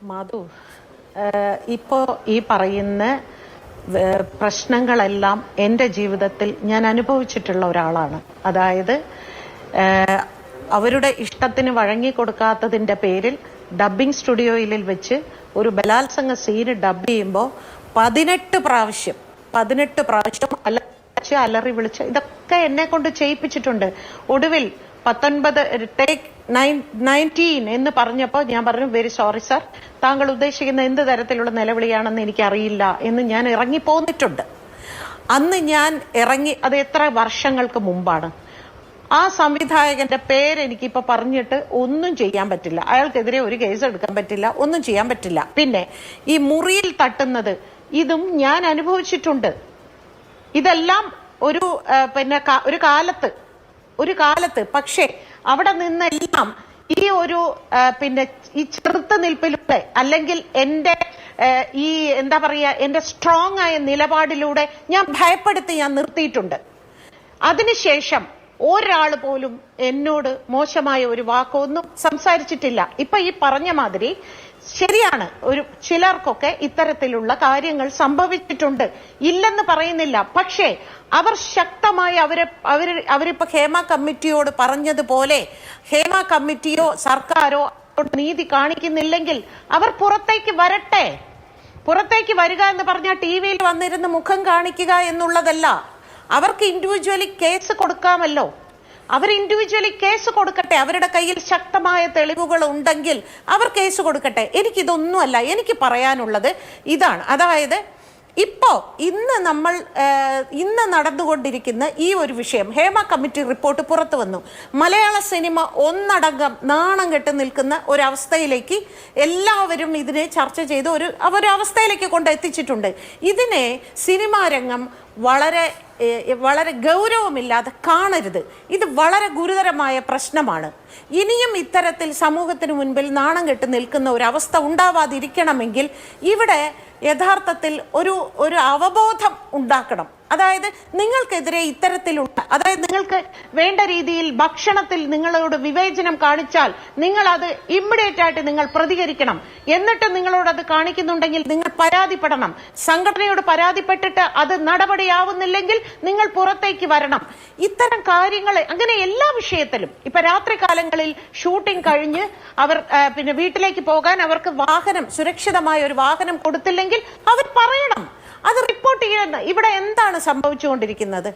മധു, ഇപ്പോൾ ഈ പറയുന്ന പ്രശ്നങ്ങളെല്ലാം എൻ്റെ ജീവിതത്തിൽ ഞാൻ അനുഭവിച്ചിട്ടുള്ള ഒരാളാണ്. അതായത് അവരുടെ ഇഷ്ടത്തിന് വഴങ്ങിക്കൊടുക്കാത്തതിൻ്റെ പേരിൽ ഡബ്ബിംഗ് സ്റ്റുഡിയോയിൽ വെച്ച് ഒരു ബലാത്സംഗ സീന് ഡബ് ചെയ്യുമ്പോൾ 18 പ്രാവശ്യം അലറി വിളിച്ച് ഇതൊക്കെ എന്നെ കൊണ്ട് ചെയ്യിപ്പിച്ചിട്ടുണ്ട്. ഒടുവിൽ 19 എന്ന് പറഞ്ഞപ്പോൾ ഞാൻ പറഞ്ഞു, വെരി സോറി സാർ, താങ്കൾ ഉദ്ദേശിക്കുന്ന എന്ത് തരത്തിലുള്ള നിലവിളിയാണെന്ന് എനിക്കറിയില്ല എന്ന് ഞാൻ ഇറങ്ങിപ്പോന്നിട്ടുണ്ട്. അന്ന് ഞാൻ ഇറങ്ങി, അത് എത്ര വർഷങ്ങൾക്ക് മുമ്പാണ്. ആ സംവിധായകന്റെ പേരെനിക്കിപ്പോ പറഞ്ഞിട്ട് ഒന്നും ചെയ്യാൻ പറ്റില്ല. അയാൾക്കെതിരെ ഒരു കേസ് എടുക്കാൻ പറ്റില്ല, ഒന്നും ചെയ്യാൻ പറ്റില്ല. പിന്നെ ഈ മുറിയിൽ തട്ടുന്നത്, ഇതും ഞാൻ അനുഭവിച്ചിട്ടുണ്ട്. ഇതെല്ലാം ഒരു കാലത്ത് പക്ഷേ അവിടെ നിന്നെല്ലാം ഈ ഒരു ഈ ചെറുത്ത് നിൽപ്പിലൂടെ, അല്ലെങ്കിൽ എന്റെ ഈ എന്താ പറയാ, എന്റെ സ്ട്രോങ് ആയ നിലപാടിലൂടെ ഞാൻ നിർത്തിയിട്ടുണ്ട്. അതിനുശേഷം ഒരാൾ പോലും എന്നോട് മോശമായ ഒരു വാക്കൊന്നും സംസാരിച്ചിട്ടില്ല. ഇപ്പൊ ഈ പറഞ്ഞ മാതിരി ശരിയാണ്, ചിലർക്കൊക്കെ ഇത്തരത്തിലുള്ള കാര്യങ്ങൾ സംഭവിച്ചിട്ടുണ്ട്, ഇല്ലെന്ന് പറയുന്നില്ല. പക്ഷേ അവർ ശക്തമായി അവരിപ്പോ ഹേമ കമ്മിറ്റിയോട് പറഞ്ഞതുപോലെ ഹേമ കമ്മിറ്റിയോ സർക്കാരോ നീതി കാണിക്കുന്നില്ലെങ്കിൽ അവർ പുറത്തേക്ക് വരട്ടെ. പുറത്തേക്ക് വരിക എന്ന് പറഞ്ഞാൽ ടിവിയിൽ വന്നിരുന്ന് മുഖം കാണിക്കുക എന്നുള്ളതല്ല. അവർക്ക് ഇൻഡിവിജ്വലി കേസ് കൊടുക്കാമല്ലോ. അവർ ഇൻഡിവിജ്വലി കേസ് കൊടുക്കട്ടെ. അവരുടെ കയ്യിൽ ശക്തമായ തെളിവുകൾ ഉണ്ടെങ്കിൽ അവർ കേസ് കൊടുക്കട്ടെ. എനിക്കിതൊന്നുമല്ല, എനിക്ക് പറയാനുള്ളത് ഇതാണ്. അതായത് ഇന്ന് നടന്നുകൊണ്ടിരിക്കുന്ന ഈ ഒരു വിഷയം, ഹേമ കമ്മിറ്റി റിപ്പോർട്ട് പുറത്തു വന്നു. മലയാള സിനിമ ഒന്നടങ്കം നാണം കെട്ട് നിൽക്കുന്ന ഒരവസ്ഥയിലേക്ക് എല്ലാവരും ഇതിനെ ചർച്ച ചെയ്ത് ഒരു അവസ്ഥയിലേക്ക് കൊണ്ടെത്തിച്ചിട്ടുണ്ട്. ഇതിനെ സിനിമാ രംഗം വളരെ ഗൗരവമില്ലാതെ കാണരുത്. ഇത് വളരെ ഗുരുതരമായ പ്രശ്നമാണ്. ഇനിയും ഇത്തരത്തിൽ സമൂഹത്തിന് മുൻപിൽ നാണം കെട്ട് നിൽക്കുന്ന ഒരവസ്ഥ ഉണ്ടാവാതിരിക്കണമെങ്കിൽ ഇവിടെ യഥാർത്ഥത്തിൽ ഒരു അവബോധം ഉണ്ടാക്കണം. അതായത് നിങ്ങൾക്കെതിരെ ഇത്തരത്തിലുള്ള, അതായത് നിങ്ങൾക്ക് വേണ്ട രീതിയിൽ ഭക്ഷണത്തിൽ നിങ്ങളോട് വിവേചനം കാണിച്ചാൽ നിങ്ങൾ അത് ഇമ്മീഡിയറ്റ് ആയിട്ട് നിങ്ങൾ പ്രതികരിക്കണം. എന്നിട്ട് നിങ്ങളോട് അത് കാണിക്കുന്നുണ്ടെങ്കിൽ നിങ്ങൾ പരാതിപ്പെടണം. സംഘടനയോട് പരാതിപ്പെട്ടിട്ട് അത് നടപടിയാവുന്നില്ലെങ്കിൽ നിങ്ങൾ പുറത്തേക്ക് വരണം. ഇത്തരം കാര്യങ്ങൾ അങ്ങനെ എല്ലാ വിഷയത്തിലും. ഇപ്പൊ രാത്രി കാലങ്ങളിൽ ഷൂട്ടിംഗ് കഴിഞ്ഞ് അവർ വീട്ടിലേക്ക് പോകാൻ അവർക്ക് സുരക്ഷിതമായ ഒരു വാഹനം കൊടുത്തില്ലെങ്കിൽ അവർ പറയണം, അത് റിപ്പോർട്ട് ചെയ്യണം. ഇവിടെ എന്താണ് സംഭവിച്ചുകൊണ്ടിരിക്കുന്നത്?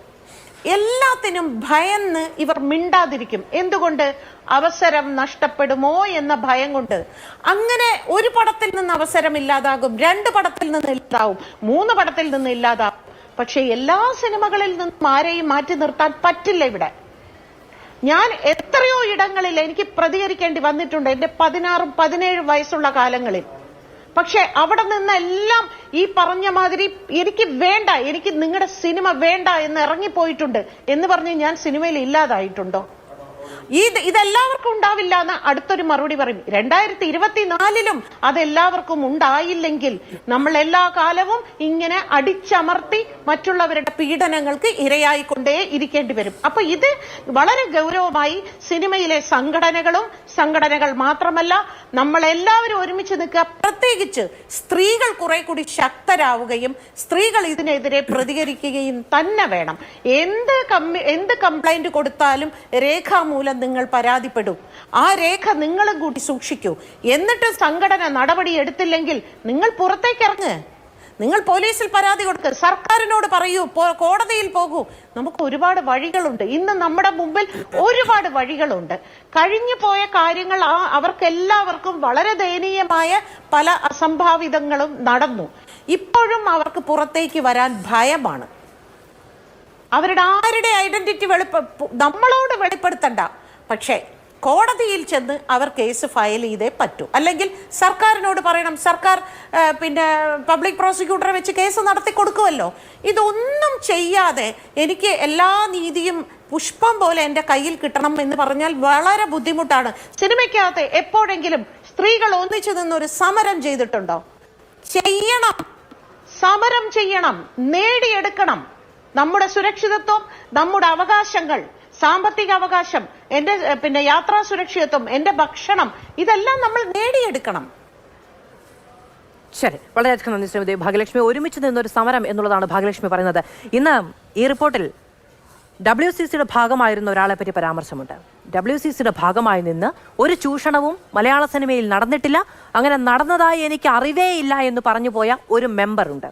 എല്ലാത്തിനും ഭയന്ന് ഇവർ മിണ്ടാതിരിക്കും. എന്തുകൊണ്ട്? അവസരം നഷ്ടപ്പെടുമോ എന്ന ഭയം കൊണ്ട്. അങ്ങനെ ഒരു പടത്തിൽ നിന്ന് അവസരം ഇല്ലാതാകും, 2 പടത്തിൽ നിന്ന് ഇല്ലാതാവും, 3 പടത്തിൽ നിന്ന് ഇല്ലാതാവും. പക്ഷെ എല്ലാ സിനിമകളിൽ നിന്നും ആരെയും മാറ്റി നിർത്താൻ പറ്റില്ല. ഇവിടെ ഞാൻ എത്രയോ ഇടങ്ങളിൽ എനിക്ക് പ്രതികരിക്കേണ്ടി വന്നിട്ടുണ്ട്, എന്റെ 16-17 വയസ്സുള്ള കാലങ്ങളിൽ. പക്ഷെ അവിടെ നിന്നെല്ലാം ഈ പറഞ്ഞ മാതിരി എനിക്ക് നിങ്ങളുടെ സിനിമ വേണ്ട എന്ന് ഇറങ്ങിപ്പോയിട്ടുണ്ട് എന്ന് പറഞ്ഞ് ഞാൻ സിനിമയിൽ ഇല്ലാതായിട്ടുണ്ടോ? ഇതെല്ലാവർക്കും ഉണ്ടാവില്ല എന്ന് അടുത്തൊരു മറുപടി പറയും. 2024 അതെല്ലാവർക്കും ഉണ്ടായില്ലെങ്കിൽ നമ്മൾ എല്ലാ കാലവും ഇങ്ങനെ അടിച്ചമർത്തി മറ്റുള്ളവരുടെ പീഡനങ്ങൾക്ക് ഇരയായിക്കൊണ്ടേ ഇരിക്കേണ്ടി വരും. അപ്പൊ ഇത് വളരെ ഗൗരവമായി സിനിമയിലെ സംഘടനകൾ മാത്രമല്ല നമ്മളെല്ലാവരും ഒരുമിച്ച് നിൽക്കുക. പ്രത്യേകിച്ച് സ്ത്രീകൾ കുറെ കൂടി ശക്തരാവുകയും സ്ത്രീകൾ ഇതിനെതിരെ പ്രതികരിക്കുകയും തന്നെ വേണം. എന്ത് കംപ്ലൈന്റ് കൊടുത്താലും രേഖാമൂലം നിങ്ങൾ പരാതിപ്പെടും. ആ രേഖ നിങ്ങളും കൂടി സൂക്ഷിക്കൂ. എന്നിട്ട് സംഘടന നടപടി എടുത്തില്ലെങ്കിൽ നിങ്ങൾ പുറത്തേക്ക് ഇറങ്ങ്, നിങ്ങൾ പോലീസിൽ പരാതി കൊടുക്കുക, സർക്കാരിനോട് പറയൂ, കോടതിയിൽ പോകൂ. നമുക്ക് ഒരുപാട് വഴികളുണ്ട്. ഇന്ന് നമ്മുടെ മുമ്പിൽ ഒരുപാട് വഴികളുണ്ട്. കഴിഞ്ഞു പോയ കാര്യങ്ങൾ അവർക്കെല്ലാവർക്കും വളരെ ദയനീയമായ പല അസംഭാവിതങ്ങളും നടന്നു. ഇപ്പോഴും അവർക്ക് പുറത്തേക്ക് വരാൻ ഭയമാണ്. ആരുടെ ഐഡന്റിറ്റി നമ്മളോട് വെളിപ്പെടുത്തണ്ട. പക്ഷേ കോടതിയിൽ ചെന്ന് അവർ കേസ് ഫയൽ ചെയ്തേ പറ്റൂ. അല്ലെങ്കിൽ സർക്കാരിനോട് പറയണം, സർക്കാർ പബ്ലിക് പ്രോസിക്യൂട്ടറെ വെച്ച് കേസ് നടത്തി കൊടുക്കുമല്ലോ. ഇതൊന്നും ചെയ്യാതെ എനിക്ക് എല്ലാ നീതിയും പുഷ്പം പോലെ എൻ്റെ കയ്യിൽ കിട്ടണം എന്ന് പറഞ്ഞാൽ വളരെ ബുദ്ധിമുട്ടാണ്. സിനിമയ്ക്കകത്ത് എപ്പോഴെങ്കിലും സ്ത്രീകൾ ഒന്നിച്ചു നിന്നൊരു സമരം ചെയ്തിട്ടുണ്ടോ? ചെയ്യണം, സമരം ചെയ്യണം, നേടിയെടുക്കണം. നമ്മുടെ സുരക്ഷിതത്വം, നമ്മുടെ അവകാശങ്ങൾ, സാമ്പത്തിക അവകാശം, എന്റെ യാത്രാ സുരക്ഷിതത്വം, എന്റെ ഭക്ഷണം, ഇതെല്ലാം നമ്മൾ നേടിയെടുക്കണം. ശരി, വളരെയധികം നന്ദി ശ്രീമതി ഭാഗ്യലക്ഷ്മി. ഒരുമിച്ച് നിന്നൊരു സമരം എന്നുള്ളതാണ് ഭാഗ്യലക്ഷ്മി പറയുന്നത്. ഇന്ന് ഈ റിപ്പോർട്ടിൽ WCCയുടെ ഭാഗമായിരുന്ന ഒരാളെ പറ്റി പരാമർശമുണ്ട്. WCCയുടെ ഭാഗമായി നിന്ന് ഒരു ചൂഷണവും മലയാള സിനിമയിൽ നടന്നിട്ടില്ല, അങ്ങനെ നടന്നതായി എനിക്ക് അറിവേ ഇല്ല എന്ന് പറഞ്ഞു പോയ ഒരു മെമ്പറുണ്ട്.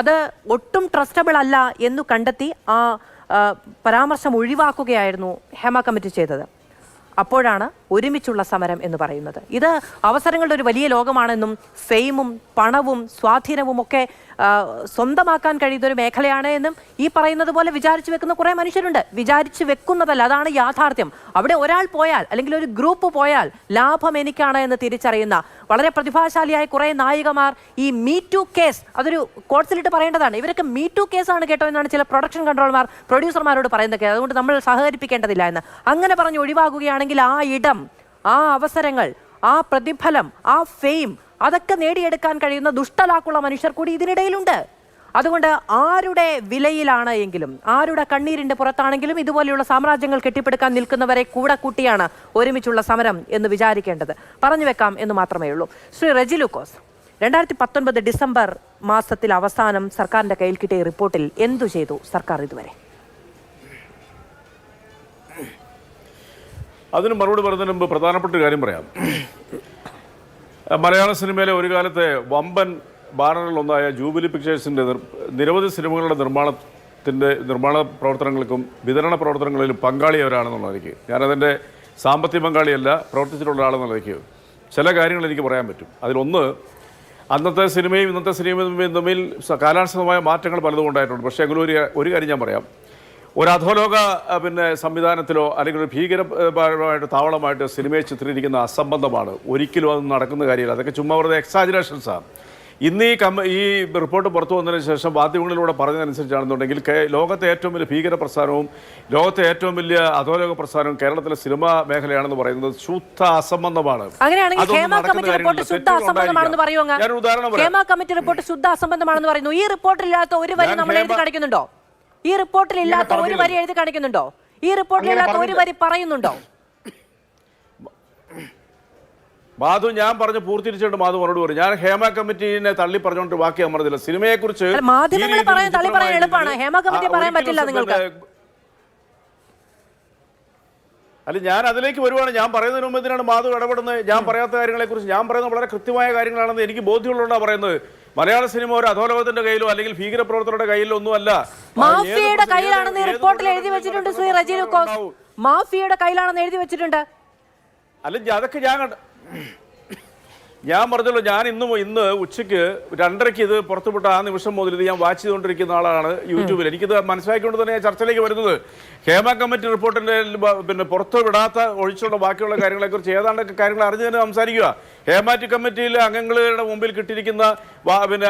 അത് ഒട്ടും ട്രസ്റ്റബിൾ അല്ല എന്നു കണ്ടെത്തി ആ പരാമർശം ഒഴിവാക്കുകയായിരുന്നു ഹേമ കമ്മിറ്റി ചെയ്തത്. അപ്പോഴാണ് ഒരുമിച്ചുള്ള സമരം എന്ന് പറയുന്നത്. ഇത് അവസരങ്ങളുടെ ഒരു വലിയ ലോകമാണെന്നും ഫെയിമും പണവും സ്വാധീനവും ഒക്കെ സ്വന്തമാക്കാൻ കഴിയുന്ന ഒരു മേഖലയാണ് എന്നും ഈ പറയുന്നത് പോലെ വിചാരിച്ചു വെക്കുന്ന കുറേ മനുഷ്യരുണ്ട്. വിചാരിച്ചു വെക്കുന്നതല്ല, അതാണ് യാഥാർത്ഥ്യം. അവിടെ ഒരാൾ പോയാൽ അല്ലെങ്കിൽ ഒരു ഗ്രൂപ്പ് പോയാൽ ലാഭം എനിക്കാണ് എന്ന് തിരിച്ചറിയുന്ന വളരെ പ്രതിഭാശാലിയായ കുറേ നായികമാർ ഈ മീ ടു കേസ് അതൊരു കോഴ്സിലിട്ട് പറയേണ്ടതാണ്. ഇവരൊക്കെ മീ ടു കേസാണ് കേട്ടോ എന്നാണ് ചില പ്രൊഡക്ഷൻ കൺട്രോളർമാർ പ്രൊഡ്യൂസർമാരോട് പറയുന്നത്. അതുകൊണ്ട് നമ്മൾ സഹകരിപ്പിക്കേണ്ടതില്ല എന്ന് അങ്ങനെ പറഞ്ഞ് ഒഴിവാകുകയാണെങ്കിൽ ആ ഇടം, ആ അവസരങ്ങൾ, ആ പ്രതിഫലം, ആ ഫെയിം അതൊക്കെ നേടിയെടുക്കാൻ കഴിയുന്ന ദുഷ്ടലാക്കുള്ള മനുഷ്യർ കൂടി ഇതിനിടയിലുണ്ട്. അതുകൊണ്ട് ആരുടെ വിലയിലാണ് എങ്കിലും, ആരുടെ കണ്ണീരിന്റെ പുറത്താണെങ്കിലും ഇതുപോലെയുള്ള സാമ്രാജ്യങ്ങൾ കെട്ടിപ്പടുക്കാൻ നിൽക്കുന്നവരെ കൂടെ കൂട്ടിയാണ് ഒരുമിച്ചുള്ള സമരം എന്ന് വിചാരിക്കേണ്ടത്. പറഞ്ഞു വെക്കാം എന്ന് മാത്രമേ ഉള്ളൂ. ശ്രീ റെജി ലൂക്കോസ്, 2019 ഡിസംബർ മാസത്തിൽ അവസാനം സർക്കാരിന്റെ കയ്യിൽ കിട്ടിയ റിപ്പോർട്ടിൽ എന്തു ചെയ്തു സർക്കാർ ഇതുവരെ? അതിന് മറുപടി പറയുന്നതിന് മുമ്പ് പ്രധാനപ്പെട്ട ഒരു കാര്യം പറയാം. മലയാള സിനിമയിലെ ഒരു കാലത്തെ വമ്പൻ ബാനറുകളൊന്നായ ജൂബിലി പിക്ചേഴ്സിൻ്റെ നിരവധി സിനിമകളുടെ നിർമ്മാണ പ്രവർത്തനങ്ങൾക്കും വിതരണ പ്രവർത്തനങ്ങളിലും പങ്കാളിയവരാണെന്നുള്ളതിലേക്ക്, ഞാനതിൻ്റെ സാമ്പത്തിക പങ്കാളിയല്ല, പ്രവർത്തിച്ചിട്ടുള്ള ആളെന്നുള്ളതിലേക്ക് ചില കാര്യങ്ങൾ എനിക്ക് പറയാൻ പറ്റും. അതിലൊന്ന്, അന്നത്തെ സിനിമയും ഇന്നത്തെ സിനിമയും തമ്മിൽ കാലാനുസൃതമായ മാറ്റങ്ങൾ പലതും ഉണ്ടായിട്ടുണ്ട്. പക്ഷേ എങ്കിലും ഒരു കാര്യം ഞാൻ പറയാം. ഒരു അധോലോക സംവിധാനത്തിലോ അല്ലെങ്കിൽ ഒരു ഭീകരമായിട്ട് താവളമായിട്ട് സിനിമയെ ചിത്രീകരിക്കുന്ന അസംബന്ധമാണ്. ഒരിക്കലും അത് നടക്കുന്ന കാര്യമില്ല. അതൊക്കെ ചുമ്മാ വെറുതെ എക്സാജറേഷൻസാണ്. ഇന്ന് ഈ റിപ്പോർട്ട് പുറത്തു വന്നതിന് ശേഷം മാധ്യമങ്ങളിലൂടെ പറഞ്ഞതനുസരിച്ചാണെന്നുണ്ടെങ്കിൽ ലോകത്തെ ഏറ്റവും വലിയ ഭീകര പ്രസ്ഥാനവും ലോകത്തെ ഏറ്റവും വലിയ അധോലോക പ്രസ്ഥാനവും കേരളത്തിലെ സിനിമാ മേഖലയാണെന്ന് പറയുന്നത് ശുദ്ധ അസംബന്ധമാണ്. ഞാൻ ഉദാഹരണം പറയാം. ഈ റിപ്പോർട്ടിലില്ലാത്ത ഒരു വരി നമ്മൾ എഴുതി കാണിക്കുന്നുണ്ടോ? ഈ റിപ്പോർട്ടിൽ ഇല്ലാത്ത ഒരു വരി എഴുതി കാണിക്കുന്നുണ്ടോ? ഈ റിപ്പോർട്ടിൽ ഇല്ലാത്ത ഒരു വരി പറയുന്നുണ്ടോ? മാധു, ഞാൻ പറഞ്ഞു പൂർത്തീകരിച്ചിട്ട് മാധു മറുപടി പറയും. ഞാൻ ഹേമ കമ്മിറ്റിനെ തള്ളി പറഞ്ഞുകൊണ്ട് ബാക്കി ഞാൻ പറഞ്ഞില്ല. സിനിമയെ കുറിച്ച് മാധ്യമങ്ങൾ പറയാൻ തള്ളി പറയാൻ എളുപ്പമാണ്, ഹേമ കമ്മിറ്റി പറയാൻ പറ്റില്ല നിങ്ങൾക്ക്. അല്ല, ഞാൻ അതിലേക്ക് വരുവാണ്. ഞാൻ പറയുന്നതിന് മുമ്പ് എന്തിനാണ് മാധു ഇടപെടുന്നത്? ഞാൻ പറയാത്ത കാര്യങ്ങളെ കുറിച്ച് ഞാൻ പറയുന്നത് വളരെ കൃത്യമായ കാര്യങ്ങളാണെന്ന് എനിക്ക് ബോധ്യമുള്ളതുകൊണ്ടാണ് പറയുന്നത്. മലയാള സിനിമ ഒരു അധോലോകത്തിന്റെ കയ്യിലോ അല്ലെങ്കിൽ ഭീകരപ്രവർത്തകരുടെ കയ്യിലോ ഒന്നുമല്ല, മാഫിയയുടെ കയ്യിലാണെന്ന് റിപ്പോർട്ടിൽ എഴുതി വെച്ചിട്ടുണ്ട് ശ്രീ റെജി ലൂക്കോസ്. മാഫിയയുടെ കയ്യിലാണെന്ന് എഴുതി വെച്ചിട്ടുണ്ട്. അല്ല, അതൊക്കെ ഞാൻ പറഞ്ഞല്ലോ. ഞാൻ ഇന്ന് ഉച്ചയ്ക്ക് 2:30 ഇത് പുറത്തുവിട്ട ആ നിമിഷം മുതൽ ഇത് ഞാൻ വാച്ച് ചെയ്തുകൊണ്ടിരിക്കുന്ന ആളാണ് യൂട്യൂബിൽ. എനിക്കിത് മനസ്സിലാക്കിക്കൊണ്ട് തന്നെ ഞാൻ ചർച്ചയിലേക്ക് വരുന്നത്. ഹേമ കമ്മിറ്റി റിപ്പോർട്ടിന്റെ പുറത്തു വിടാത്ത ഒഴിച്ചുള്ള ബാക്കിയുള്ള കാര്യങ്ങളെക്കുറിച്ച് ഏതാണ്ടൊക്കെ കാര്യങ്ങൾ അറിഞ്ഞു തന്നെ സംസാരിക്കുക. ഹേമ കമ്മിറ്റിയിലെ അംഗങ്ങളുടെ മുമ്പിൽ കിട്ടിയിരിക്കുന്ന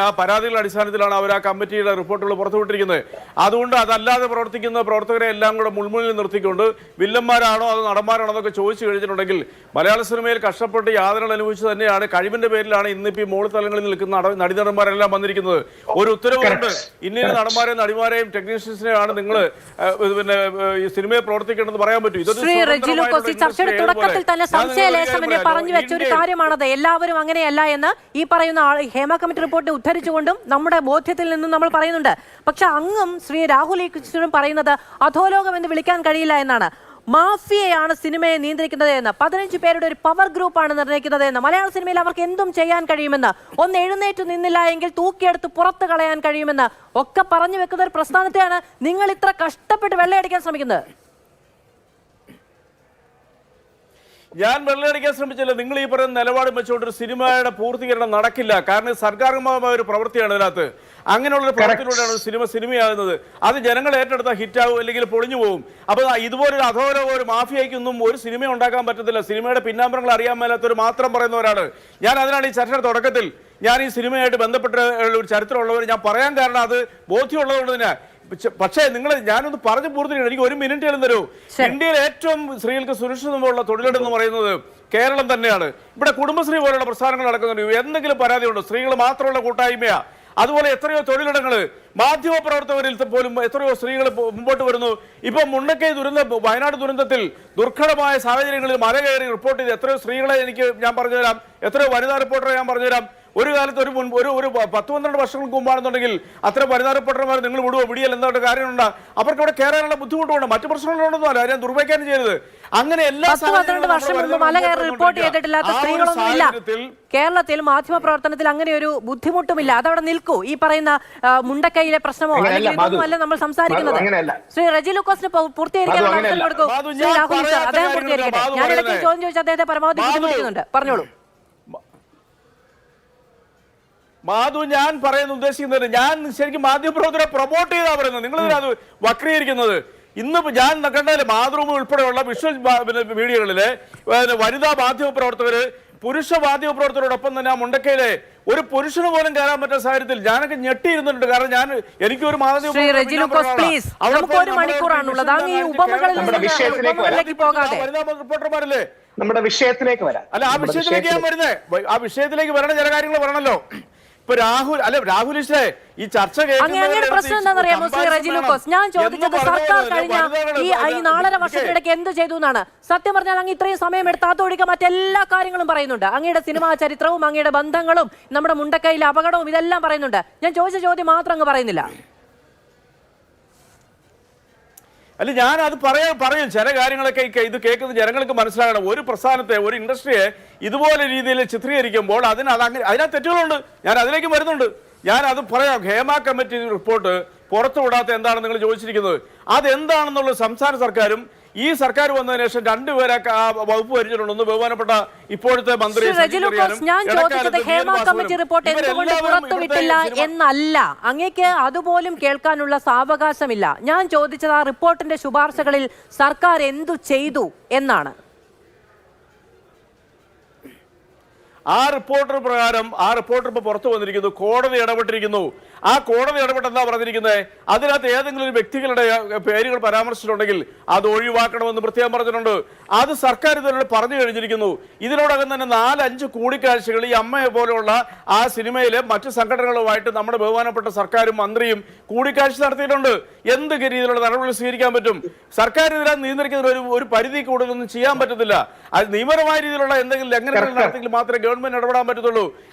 ആ പരാതികളുടെ അടിസ്ഥാനത്തിലാണ് അവർ ആ കമ്മിറ്റിയുടെ റിപ്പോർട്ടുകൾ പുറത്തുവിട്ടിരിക്കുന്നത്. അതുകൊണ്ട് അതല്ലാതെ പ്രവർത്തിക്കുന്ന പ്രവർത്തകരെ എല്ലാം കൂടെ മുൾമുന്നിൽ നിർത്തിക്കൊണ്ട് വില്ലന്മാരാണോ അതോ നടന്മാരാണോ എന്നൊക്കെ ചോദിച്ചു കഴിഞ്ഞിട്ടുണ്ടെങ്കിൽ മലയാള സിനിമയിൽ കഷ്ടപ്പെട്ട് യാതനകൾ അനുഭവിച്ചു തന്നെയാണ്, കഴിവിന്റെ പേരിലാണ് ഇന്നിപ്പോൾ ഈ മോളിത്തലങ്ങളിൽ നിൽക്കുന്ന നടീനടന്മാരെല്ലാം വന്നിരിക്കുന്നത്. ഒരു ഉത്തരവുണ്ട്, ഇന്ന നടന്മാരെയും നടിമാരെയും ടെക്നീഷ്യൻസിനെയാണ് നിങ്ങൾ ഈ സിനിമയെ പ്രവർത്തിക്കേണ്ടതെന്ന് പറയാൻ പറ്റും. ചർച്ചയുടെ തുടക്കത്തിൽ തന്നെ സംശയലേശം പറഞ്ഞു വെച്ച ഒരു കാര്യമാണത്. എല്ലാവരും അങ്ങനെയല്ല എന്ന് ഈ പറയുന്ന ഹേമ കമ്മിറ്റി റിപ്പോർട്ടിനെ ഉദ്ധരിച്ചുകൊണ്ടും നമ്മുടെ ബോധ്യത്തിൽ നിന്നും നമ്മൾ പറയുന്നുണ്ട്. പക്ഷെ അങ്ങും ശ്രീ രാഹുൽ ഈശ്വരും പറയുന്നത് അധോലോകം എന്ന് വിളിക്കാൻ കഴിയില്ല എന്നാണ്. മാഫിയയാണ് സിനിമയെ നിയന്ത്രിക്കുന്നത് എന്ന്, 15 പേരുടെ ഒരു പവർ ഗ്രൂപ്പാണ് നിർണ്ണയിക്കുന്നത് എന്ന്, മലയാള സിനിമയിൽ അവർക്ക് എന്തും ചെയ്യാൻ കഴിയുമെന്ന്, ഒന്ന് എഴുന്നേറ്റ് നിന്നില്ല എങ്കിൽ തൂക്കിയെടുത്ത് പുറത്ത് കളയാൻ കഴിയുമെന്ന് ഒക്കെ പറഞ്ഞു വെക്കുന്ന ഒരു പ്രസ്ഥാനത്തെയാണ് നിങ്ങൾ ഇത്ര കഷ്ടപ്പെട്ട് വെള്ളയടിക്കാൻ ശ്രമിക്കുന്നത്. ഞാൻ വെള്ളയടിക്കാൻ ശ്രമിച്ചില്ല. നിങ്ങൾ ഈ പറയുന്ന നിലപാട് വെച്ചുകൊണ്ടൊരു സിനിമയുടെ പൂർത്തീകരണം നടക്കില്ല. കാരണം സർക്കാരുമായ ഒരു പ്രവൃത്തിയാണ് ഇതിനകത്ത്. അങ്ങനെയുള്ളൊരു പ്രവൃത്തിയിലൂടെയാണ് സിനിമയാകുന്നത്. അത് ജനങ്ങൾ ഏറ്റെടുത്താൽ ഹിറ്റാവും, അല്ലെങ്കിൽ പൊളിഞ്ഞു പോകും. അപ്പോൾ ഇതുപോലൊരു അധോലോക ഒരു മാഫിയയ്ക്കൊന്നും ഒരു സിനിമ ഉണ്ടാക്കാൻ പറ്റത്തില്ല. സിനിമയുടെ പിന്നാമ്പറങ്ങൾ അറിയാൻ മേലാത്തവർ മാത്രം പറയുന്നവരാണ്. ഞാൻ അതിനാണ് ഈ ചർച്ചയുടെ തുടക്കത്തിൽ ഞാൻ ഈ സിനിമയായിട്ട് ബന്ധപ്പെട്ട ഒരു ചരിത്രമുള്ളവർ ഞാൻ പറയാൻ കാരണം അത് ബോധ്യമുള്ളതുകൊണ്ട് തന്നെ. പക്ഷേ ഞാനൊന്ന് പറഞ്ഞു പൂർത്തിയാണ്, എനിക്ക് 1 മിനിറ്റ് തരൂ. ഇന്ത്യയിൽ ഏറ്റവും സ്ത്രീകൾക്ക് സുരക്ഷിതമുള്ള തൊഴിലിടെന്ന് പറയുന്നത് കേരളം തന്നെയാണ്. ഇവിടെ കുടുംബശ്രീ പോലുള്ള പ്രസ്ഥാനങ്ങൾ നടക്കുന്നുണ്ട്. എന്തെങ്കിലും പരാതിയുണ്ടോ? സ്ത്രീകൾ മാത്രമുള്ള കൂട്ടായ്മയാ. അതുപോലെ എത്രയോ തൊഴിലിടങ്ങൾ, മാധ്യമ പ്രവർത്തകരിൽ പോലും എത്രയോ സ്ത്രീകൾ മുമ്പോട്ട് വരുന്നു. ഇപ്പം മുണ്ടക്കൈ വയനാട് ദുരന്തത്തിൽ ദുർഘടമായ സാഹചര്യങ്ങളിൽ മല കയറി റിപ്പോർട്ട് ചെയ്ത് എത്രയോ സ്ത്രീകളെ ഞാൻ പറഞ്ഞുതരാം, എത്രയോ വനിതാ റിപ്പോർട്ടറെ ഞാൻ പറഞ്ഞുതരാം. ഒരു കാലത്ത് ഒരു 10-12 വർഷങ്ങൾക്ക് മുമ്പാണെന്നുണ്ടെങ്കിൽ അത്ര പരിതാരപ്പെട്ടവർ നിങ്ങൾ വിടുവോ വിടിയൽ എന്താ കാര്യമുണ്ട്, അവർക്ക് അവിടെ കയറാനുള്ള ബുദ്ധിമുട്ടുണ്ട്, മറ്റു പ്രശ്നങ്ങളുണ്ടെന്നല്ല, ഞാൻ ദുർവ്യാഖ്യാനം ചെയ്തത്. അങ്ങനെ എല്ലാ 10-12 വർഷം മുമ്പ് മല കയറി റിപ്പോർട്ട് ചെയ്തിട്ടില്ലാത്ത സ്ത്രീകളൊന്നുമില്ല കേരളത്തിൽ. മാധ്യമ പ്രവർത്തനത്തിൽ അങ്ങനെ ഒരു ബുദ്ധിമുട്ടുമില്ല. അതവിടെ നിൽക്കൂ. ഈ പറയുന്ന മുണ്ടക്കൈയിലെ പ്രശ്നമോ അല്ലെങ്കിൽ ഇതൊന്നുമല്ല നമ്മൾ സംസാരിക്കുന്നത്. ശ്രീ റെജി ലൂക്കോസിന് പൂർത്തീകരിക്കാനുള്ള അവസരം കൊടുക്കൂ. ശ്രീ രാഹുൽ സർ, അദ്ദേഹം പൂർത്തീകരിക്കട്ടെ. ഞാൻ ഇടയ്ക്ക് ചോദ്യം ചോദിച്ചാൽ അദ്ദേഹത്തെ പരമാവധി ബുദ്ധിമുട്ടുന്നുണ്ട്. പറഞ്ഞോളൂ. മാധു, ഞാൻ പറയാൻ ഉദ്ദേശിക്കുന്നത്, ഞാൻ ശരിക്കും മാധ്യമപ്രവർത്തകരെ പ്രൊമോട്ട് ചെയ്താ പറയുന്നത്, നിങ്ങൾ അത് വക്രീകരിക്കുന്നത്. ഇന്നിപ്പോ ഞാൻ കണ്ടാല് മാതൃഭൂമി ഉൾപ്പെടെയുള്ള വിഷ്വൽ വീഡിയോകളില് വനിതാ മാധ്യമ പ്രവർത്തകര് പുരുഷ മാധ്യമ പ്രവർത്തകരോടൊപ്പം തന്നെ ആ മുണ്ടക്കയിലെ ഒരു പുരുഷന് പോലും കയറാൻ പറ്റുന്ന സാഹചര്യത്തിൽ ഞാനൊക്കെ ഞെട്ടിയിരുന്നുണ്ട്. കാരണം ഞാൻ എനിക്കൊരു മാധ്യമ റിപ്പോർട്ടർമാരല്ലേ. നമ്മുടെ വിഷയത്തിലേക്ക് വരാം. അല്ല, ആ വിഷയത്തിലേക്ക് ഞാൻ വരുന്നേ, ആ വിഷയത്തിലേക്ക് വരണ ചില കാര്യങ്ങൾ പറയണല്ലോ. ഇപ്പൊ രാഹുൽ ഈശ്വരേ, ഈ ചർച്ച അങ്ങനെ പ്രശ്നം എന്താണെന്നറിയാമോ ശ്രീ റെജി ലൂക്കോസ്? ഞാൻ ചോദിച്ചത് സർക്കാർ കഴിഞ്ഞ ഈ 4.5 വർഷത്തിനിടയ്ക്ക് എന്ത് ചെയ്തു എന്നാണ്. സത്യം പറഞ്ഞാൽ അങ്ങ് ഇത്രയും സമയം എടുത്താത്തൊഴികെ മറ്റെല്ലാ കാര്യങ്ങളും പറയുന്നുണ്ട്. അങ്ങയുടെ സിനിമാ ചരിത്രവും അങ്ങയുടെ ബന്ധങ്ങളും നമ്മുടെ മുണ്ടക്കൈയിലെ അപകടവും ഇതെല്ലാം പറയുന്നുണ്ട്. ഞാൻ ചോദിച്ച ചോദ്യം മാത്രം അങ്ങ് പറയുന്നില്ല. അല്ല, ഞാൻ അത് പറയും ചില കാര്യങ്ങളൊക്കെ ഇത് കേൾക്കുന്ന ജനങ്ങൾക്ക് മനസ്സിലാകണം. ഒരു പ്രസ്ഥാനത്തെ, ഒരു ഇൻഡസ്ട്രിയെ ഇതുപോലെ രീതിയിൽ ചിത്രീകരിക്കുമ്പോൾ അതിനകത്ത് തെറ്റുകളുണ്ട്. ഞാൻ അതിലേക്ക് വരുന്നുണ്ട്. ഞാൻ അത് പറയാം. ഹേമ കമ്മിറ്റി റിപ്പോർട്ട് പുറത്തുവിടാത്ത എന്താണ് നിങ്ങൾ ചോദിച്ചിരിക്കുന്നത്? അതെന്താണെന്നുള്ള സംസ്ഥാന സർക്കാരും ഈ സർക്കാർ വന്നതിന് ശേഷം രണ്ടുപേരെ വകുപ്പ് ഭരിച്ചിട്ടുണ്ട്. ഒന്ന് ബഹുമാനപ്പെട്ട ഇപ്പോഴത്തെ മന്ത്രി. ഞാൻ ചോദിച്ചത് ഹേമ കമ്മിറ്റി റിപ്പോർട്ട് എന്തുകൊണ്ട് പുറത്തുവിട്ടില്ല എന്നല്ല. അങ്ങേക്ക് അതുപോലും കേൾക്കാനുള്ള സാവകാശമില്ല. ഞാൻ ചോദിച്ചത് ആ റിപ്പോർട്ടിന്റെ ശുപാർശകളിൽ സർക്കാർ എന്തു ചെയ്തു എന്നാണ്. ആ റിപ്പോർട്ടർ പ്രകാരം ആ റിപ്പോർട്ടർ ഇപ്പോൾ പുറത്തു വന്നിരിക്കുന്നു. കോടതി ഇടപെട്ടിരിക്കുന്നു. ആ കോടതി ഇടപെട്ട് എന്താ പറഞ്ഞിരിക്കുന്നത്? അതിനകത്ത് ഏതെങ്കിലും ഒരു വ്യക്തികളുടെ പേരുകൾ പരാമർശിച്ചിട്ടുണ്ടെങ്കിൽ അത് ഒഴിവാക്കണമെന്ന് പ്രത്യേകം പറഞ്ഞിട്ടുണ്ട്. അത് സർക്കാർ ഇതിനോട് പറഞ്ഞു കഴിഞ്ഞിരിക്കുന്നു. ഇതിനോടകം തന്നെ 4-5 കൂടിക്കാഴ്ചകൾ ഈ അമ്മയെ പോലെയുള്ള ആ സിനിമയിലെ മറ്റു സംഘടനകളുമായിട്ട് നമ്മുടെ ബഹുമാനപ്പെട്ട സർക്കാരും മന്ത്രിയും കൂടിക്കാഴ്ച നടത്തിയിട്ടുണ്ട്. എന്ത് രീതിയിലുള്ള നടപടികൾ സ്വീകരിക്കാൻ പറ്റും? സർക്കാർ ഇതിനകത്ത് നിയന്ത്രിക്കുന്ന ഒരു പരിധി കൂടുതലൊന്നും ചെയ്യാൻ പറ്റത്തില്ല. അത് നിയമപരമായ രീതിയിലുള്ള എന്തെങ്കിലും ലംഘനങ്ങൾ നടത്തിയെങ്കിൽ മാത്രമേ ഗവൺമെന്റ് ഇടപെടാൻ പറ്റുള്ളൂ.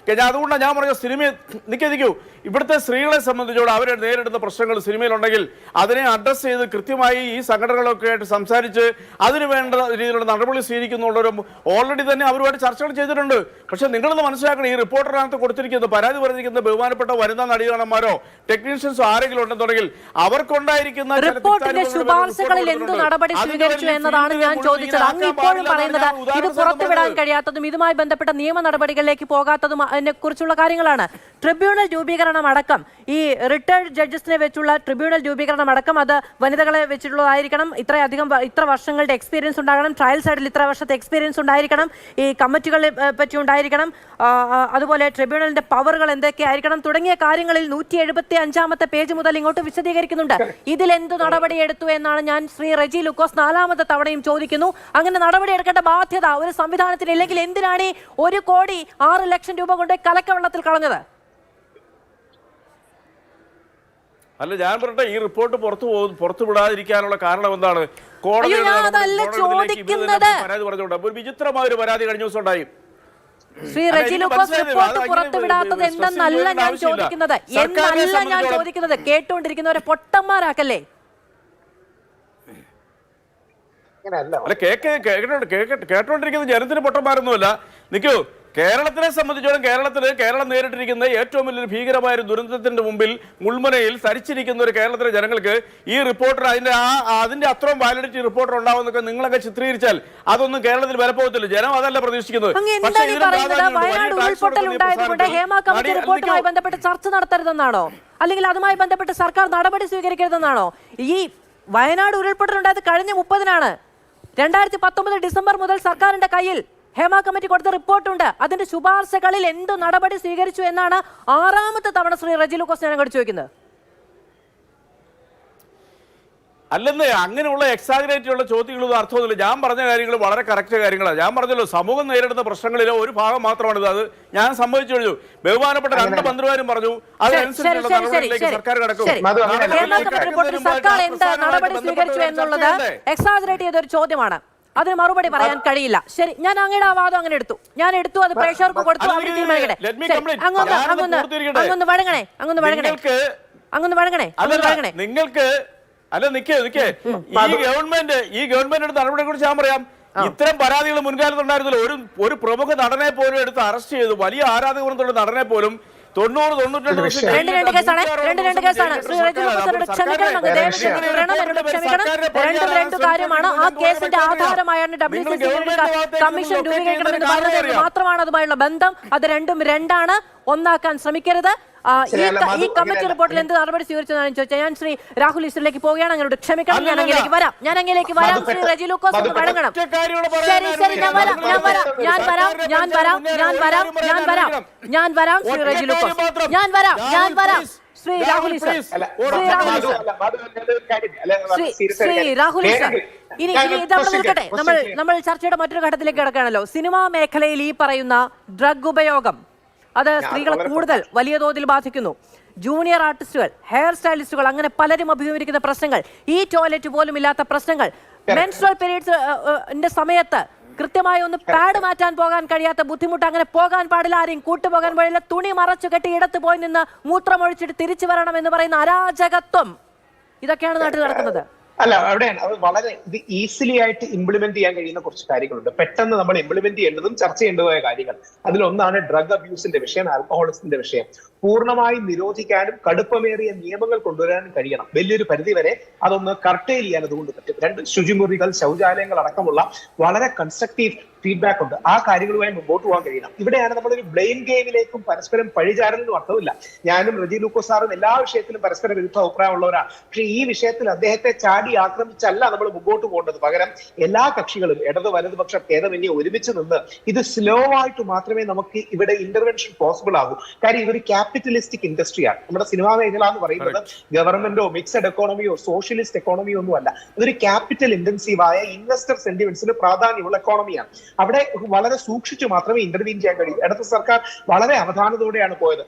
അതുകൊണ്ടാണ് ഞാൻ പറഞ്ഞ സിനിമയെ നിൽക്കൂ. ഇവിടുത്തെ സ്ത്രീകളെ സംബന്ധിച്ചോളം അവർ നേരിടുന്ന പ്രശ്നങ്ങൾ സിനിമയിലുണ്ടെങ്കിൽ അതിനെ അഡ്രസ് ചെയ്ത് കൃത്യമായി ഈ സംഘടനകളൊക്കെ ആയിട്ട് സംസാരിച്ച് അതിന് വേണ്ട രീതിയിലുള്ള നടപടി സ്വീകരിക്കുന്നുള്ളവരും ഓൾറെഡി തന്നെ അവരുമായിട്ട് ചർച്ചകൾ ചെയ്തിട്ടുണ്ട്. പക്ഷെ നിങ്ങളൊന്ന് മനസ്സിലാക്കണം, ഈ റിപ്പോർട്ടറിനകത്ത് കൊടുത്തിരിക്കുന്നത് പരാതി പറഞ്ഞിരിക്കുന്ന ബഹുമാനപ്പെട്ട വനിതാ നടികരണന്മാരോ ടെക്നീഷ്യൻസോ ആരെങ്കിലും ഉണ്ടെന്നുണ്ടെങ്കിൽ അവർക്കുണ്ടായിരിക്കുന്ന റിപ്പോർട്ടിന്റെ ശുപാർശകളിൽ എന്ത് നടപടി സ്വീകരിച്ചു എന്നതാണ് ഞാൻ ചോദിച്ചത്. അങ്ങ് ഇപ്പോഴും പറയുന്നത് ഇത് പുറത്തുവിടാൻ കഴിയാത്തതും ഇതുമായി ബന്ധപ്പെട്ട നിയമ നടപടികളിലേക്ക് പോകാത്തതും അതിനെ കുറിച്ചുള്ള കാര്യങ്ങളാണ്. ട്രിബ്യൂണൽ രൂപീകരണം അടക്കം, ഈ റിട്ടയർഡ് ജഡ്ജസിനെ വെച്ചുള്ള ട്രിബ്യൂണൽ രൂപീകരണം അടക്കം അത് വനിതകളെ വെച്ചിട്ടുള്ളതായിരിക്കണം. ഇത്ര വർഷങ്ങളുടെ എക്സ്പീരിയൻസ് ഉണ്ടാകണം. ട്രയൽ സൈഡിൽ ഇത്ര വർഷത്തെ എക്സ്പീരിയൻസ് ഉണ്ടായിരിക്കണം. ഈ കമ്മിറ്റികളെ പറ്റി ഉണ്ടായിരിക്കണം. അതുപോലെ ട്രിബ്യൂണലിന്റെ പവറുകൾ എന്തൊക്കെയായിരിക്കണം തുടങ്ങിയ കാര്യങ്ങളിൽ 175-ാമത്തെ പേജ് മുതൽ ഇങ്ങോട്ട് വിശദീകരിക്കുന്നുണ്ട്. ഇതിലെന്ത് നടപടിയെടുത്തു എന്നാണ് ഞാൻ ശ്രീ റെജി ലൂക്കോസ് 4ാമത്തെ തവണയും ചോദിക്കുന്നു. അങ്ങനെ നടപടിയെടുക്കേണ്ട ബാധ്യത ഒരു സംവിധാനത്തിന് ഇല്ലെങ്കിൽ എന്തിനാണ് 1,06,00,000 രൂപ കൊണ്ട് കലക്കവെള്ളത്തിൽ കളഞ്ഞത്? അല്ല, ഞാൻ പറയട്ടെ, ഈ റിപ്പോർട്ട് പുറത്തു വിടാതിരിക്കാനുള്ള കാരണം എന്താണ്? കോടതി പരാതി പറഞ്ഞുകൊണ്ട് ഒരു വിചിത്രമായ ഒരു പരാതി കഴിഞ്ഞ ദിവസം ഉണ്ടായി. ശ്രീ റെജി ലൂക്കോസ് റിപ്പോർട്ട് പുറത്തുവിടാത്തത് എന്തെന്നല്ല ഞാൻ ചോദിക്കുന്നത്. എന്നല്ല ഞാൻ ചോദിക്കുന്നത്. കേട്ടുകൊണ്ടിരിക്കുന്നവരെ പൊട്ടന്മാരാക്കല്ലേ? അല്ല, കേട്ടോണ്ടിരിക്കുന്ന ജനത്തിന് പൊട്ടന്മാരൊന്നുമല്ല. നിൽക്കൂ, കേരളത്തിനെ സംബന്ധിച്ചോളം കേരളം നേരിട്ടിരിക്കുന്ന ഏറ്റവും വലിയൊരു ഭീകരമായ ഒരു ദുരന്തത്തിന്റെ മുമ്പിൽ മുൾമുനയിൽ തരിച്ചിരിക്കുന്ന ഒരു കേരളത്തിലെ ജനങ്ങൾക്ക് ഈ റിപ്പോർട്ടർ അതിന്റെ അത്രയും വാലിഡിറ്റി റിപ്പോർട്ടർ ഉണ്ടാവുന്നൊക്കെ നിങ്ങളൊക്കെ ചിത്രീകരിച്ചാൽ അതൊന്നും കേരളത്തിൽ വിലപ്പോകത്തില്ല. ജനം അതല്ല പ്രതീക്ഷിക്കുന്നത്. വയനാട് ഉരുൾപൊട്ടൽ ഉണ്ടായതുകൊണ്ട് ഹേമ കമ്മിറ്റി റിപ്പോർട്ടുമായി ബന്ധപ്പെട്ട് ചർച്ച നടത്തരുതെന്നാണോ? അല്ലെങ്കിൽ അതുമായി ബന്ധപ്പെട്ട് സർക്കാർ നടപടി സ്വീകരിക്കരുതെന്നാണോ? ഈ വയനാട് ഉരുൾപൊട്ടൽ ഉണ്ടായത് കഴിഞ്ഞ 30-നാണ്. 2019 ഡിസംബർ മുതൽ സർക്കാരിന്റെ കയ്യിൽ ഹേമ കമ്മിറ്റി കൊടുത്ത റിപ്പോർട്ടുണ്ട്. അതിന്റെ ശുപാർശകളിൽ എന്ത് നടപടി സ്വീകരിച്ചു എന്നാണ് 6ാമത്തെ തവണ ശ്രീ റെജി ലൂക്കോസ് ഞാൻ അങ്ങോട്ട് ചോദിക്കുന്നത്. അല്ലെന്ന് അങ്ങനെയുള്ള എക്സാജറേറ്റുള്ള ചോദ്യങ്ങളൊന്നും അർത്ഥമൊന്നുമില്ല. ഞാൻ പറഞ്ഞ കാര്യങ്ങൾ വളരെ കറക്റ്റ് കാര്യങ്ങളാണ്. ഞാൻ പറഞ്ഞല്ലോ, സമൂഹം നേരിടുന്ന പ്രശ്നങ്ങളിലെ ഒരു ഭാഗം മാത്രമാണിത്. അത് ഞാൻ സമ്മതിച്ചു കഴിഞ്ഞു. ബഹുമാനപ്പെട്ട 2 മന്ത്രിമാരും പറഞ്ഞു അതിനനുസരിച്ചുള്ള നടപടികളിലേക്ക് സർക്കാർ കടക്കും. സർക്കാർ എന്ത് നടപടി സ്വീകരിച്ചു എന്നുള്ളത് എക്സാജറേറ്റ് ചെയ്തൊരു ചോദ്യമാണ്. അതിന് മറുപടി പറയാൻ കഴിയില്ല. ശരി, ഞാൻ അങ്ങയുടെ ആ വാദം അങ്ങനെ എടുത്തു, അത് പ്രേക്ഷകർക്ക് കൊടുത്തു. അവർ തീരുമാനിക്കട്ടെ. അങ്ങൊന്ന് വഴങ്ങണേ. നിങ്ങൾക്ക് അല്ല നിക്കേ ഈ ഗവൺമെന്റിന്റെ നടപടിയെ കുറിച്ച് ഞാൻ പറയാം. ഇത്തരം പരാതികൾ മുൻകാലത്ത് ഉണ്ടായിരുന്നില്ല. ഒരു പ്രമുഖ നടനെ പോലും എടുത്ത് അറസ്റ്റ് ചെയ്തു, വലിയ ആരാധകവൃന്ദമുള്ള നടനെ പോലും 90-92 കാര്യമാണ്. ആ കേസിന്റെ ആധാരമായാണ് കമ്മീഷൻ രൂപീകരിക്കണമെന്ന് പറഞ്ഞത് മാത്രമാണ് അതുമായുള്ള ബന്ധം. അത് രണ്ടാണ്, ഒന്നാക്കാൻ ശ്രമിക്കരുത്. ഈ കമ്മിറ്റി റിപ്പോർട്ടിൽ എന്ത് നടപടി സ്വീകരിച്ചതാണ് ചോദിച്ചാൽ ഞാൻ ശ്രീ രാഹുൽ ഈശ്വറിലേക്ക് പോവുകയാണ്. അങ്ങോട്ട് ക്ഷമിക്കണം, ഞാൻ അങ്ങേലേക്ക് വരാം. ശ്രീ റെജി ലൂക്കോസ് ഒന്ന് വഴങ്ങണം. ശരി, ഞാൻ വരാം ശ്രീ റെജി ലൂക്കോസ്, ഞാൻ വരാം ശ്രീ രാഹുൽ ഈശ്വർ, ശ്രീ രാഹുൽ ഈശ്വർ. ഇനി ഇതവിടെ നിൽക്കട്ടെ. നമ്മൾ ചർച്ചയുടെ മറ്റൊരു ഘട്ടത്തിലേക്ക് കിടക്കുകയാണല്ലോ. സിനിമാ മേഖലയിൽ ഈ പറയുന്ന ഡ്രഗ് ഉപയോഗം അത് സ്ത്രീകളെ കൂടുതൽ വലിയ തോതിൽ ബാധിക്കുന്നു. ജൂനിയർ ആർട്ടിസ്റ്റുകൾ, ഹെയർ സ്റ്റൈലിസ്റ്റുകൾ, അങ്ങനെ പലരും അഭിമുഖീകരിക്കുന്ന പ്രശ്നങ്ങൾ, ഈ ടോയ്ലറ്റ് പോലും ഇല്ലാത്ത പ്രശ്നങ്ങൾ, മെൻസ്ട്രൽ പീരീഡ്സിന്റെ സമയത്ത് കൃത്യമായി ഒന്ന് പാഡ് മാറ്റാൻ പോകാൻ കഴിയാത്ത ബുദ്ധിമുട്ട്, അങ്ങനെ പോകാൻ പാടില്ല, ആരെയും കൂട്ടുപോകാൻ പാടില്ല, തുണി മറച്ചു കെട്ടി ഇടത്ത് പോയി നിന്ന് മൂത്രമൊഴിച്ചിട്ട് തിരിച്ചു വരണം എന്ന് പറയുന്ന അരാജകത്വം, ഇതൊക്കെയാണ് നാട്ടിൽ നടക്കുന്നത്. അല്ല, അവിടെയാണ് അത് വളരെ ഈസിലി ആയിട്ട് ഇംപ്ലിമെന്റ് ചെയ്യാൻ കഴിയുന്ന കുറച്ച് കാര്യങ്ങളുണ്ട്. പെട്ടെന്ന് നമ്മൾ ഇംപ്ലിമെന്റ് ചെയ്യേണ്ടതും ചർച്ച ചെയ്യേണ്ടതുമായ കാര്യങ്ങൾ. അതിലൊന്നാണ് ഡ്രഗ് അബ്യൂസിന്റെ വിഷയം, ആൽക്കഹോളിസത്തിന്റെ വിഷയം. പൂർണ്ണമായും നിരോധിക്കാനും കടുപ്പമേറിയ നിയമങ്ങൾ കൊണ്ടുവരാനും കഴിയണം. വലിയൊരു പരിധിവരെ അതൊന്ന് കർട്ടൈൽ ചെയ്യാൻ അതുകൊണ്ട് പറ്റും. 2 ശുചിമുറികൾ, ശൗചാലയങ്ങൾ അടക്കമുള്ള വളരെ കൺസ്ട്രക്റ്റീവ് ഫീഡ്ബാക്ക് ഉണ്ട്. ആ കാര്യങ്ങളുമായി മുമ്പോട്ട് പോകാൻ കഴിയണം. ഇവിടെയാണ് നമ്മളൊരു ബ്ലെയിം ഗെയിമിലേക്കും പരസ്പരം പഴിചാരലിനും അർത്ഥമില്ല. ഞാനും റെജി ലൂക്കോസ് സാറും എല്ലാ വിഷയത്തിലും പരസ്പര വിരുദ്ധ അഭിപ്രായമുള്ളവരാണ്. പക്ഷെ ഈ വിഷയത്തിൽ അദ്ദേഹത്തെ ചാടി ആക്രമിച്ചല്ല നമ്മൾ മുമ്പോട്ട് പോകേണ്ടത്. പകരം എല്ലാ കക്ഷികളും, ഇടത് വലതുപക്ഷം ഭേദമന്യേ ഒരുമിച്ച് നിന്ന് ഇത് സ്ലോ ആയിട്ട് മാത്രമേ നമുക്ക് ഇവിടെ ഇന്റർവെൻഷൻ പോസിബിൾ ആകൂ. കാര്യം ഇതൊരു ക്യാപിറ്റലിസ്റ്റിക് ഇൻഡസ്ട്രിയാണ്. നമ്മുടെ സിനിമാ മേഖല എന്ന് പറയുന്നത് ഗവൺമെന്റോ മിക്സഡ് എക്കോണമിയോ സോഷ്യലിസ്റ്റ് എക്കോണമിയോ ഒന്നുമല്ല. ഇതൊരു ക്യാപിറ്റൽ ഇന്റൻസീവായ ഇൻവെസ്റ്റർ സെന്റിമെന്റ്സിന് പ്രാധാന്യമുള്ള എക്കോണമിയാണ്. അവിടെ വളരെ സൂക്ഷിച്ചു മാത്രമേ ഇന്റർവീൻ ചെയ്യാൻ കഴിയൂ. ഇടത് സർക്കാർ വളരെ അവധാനതയോടെയാണ് പോയത്.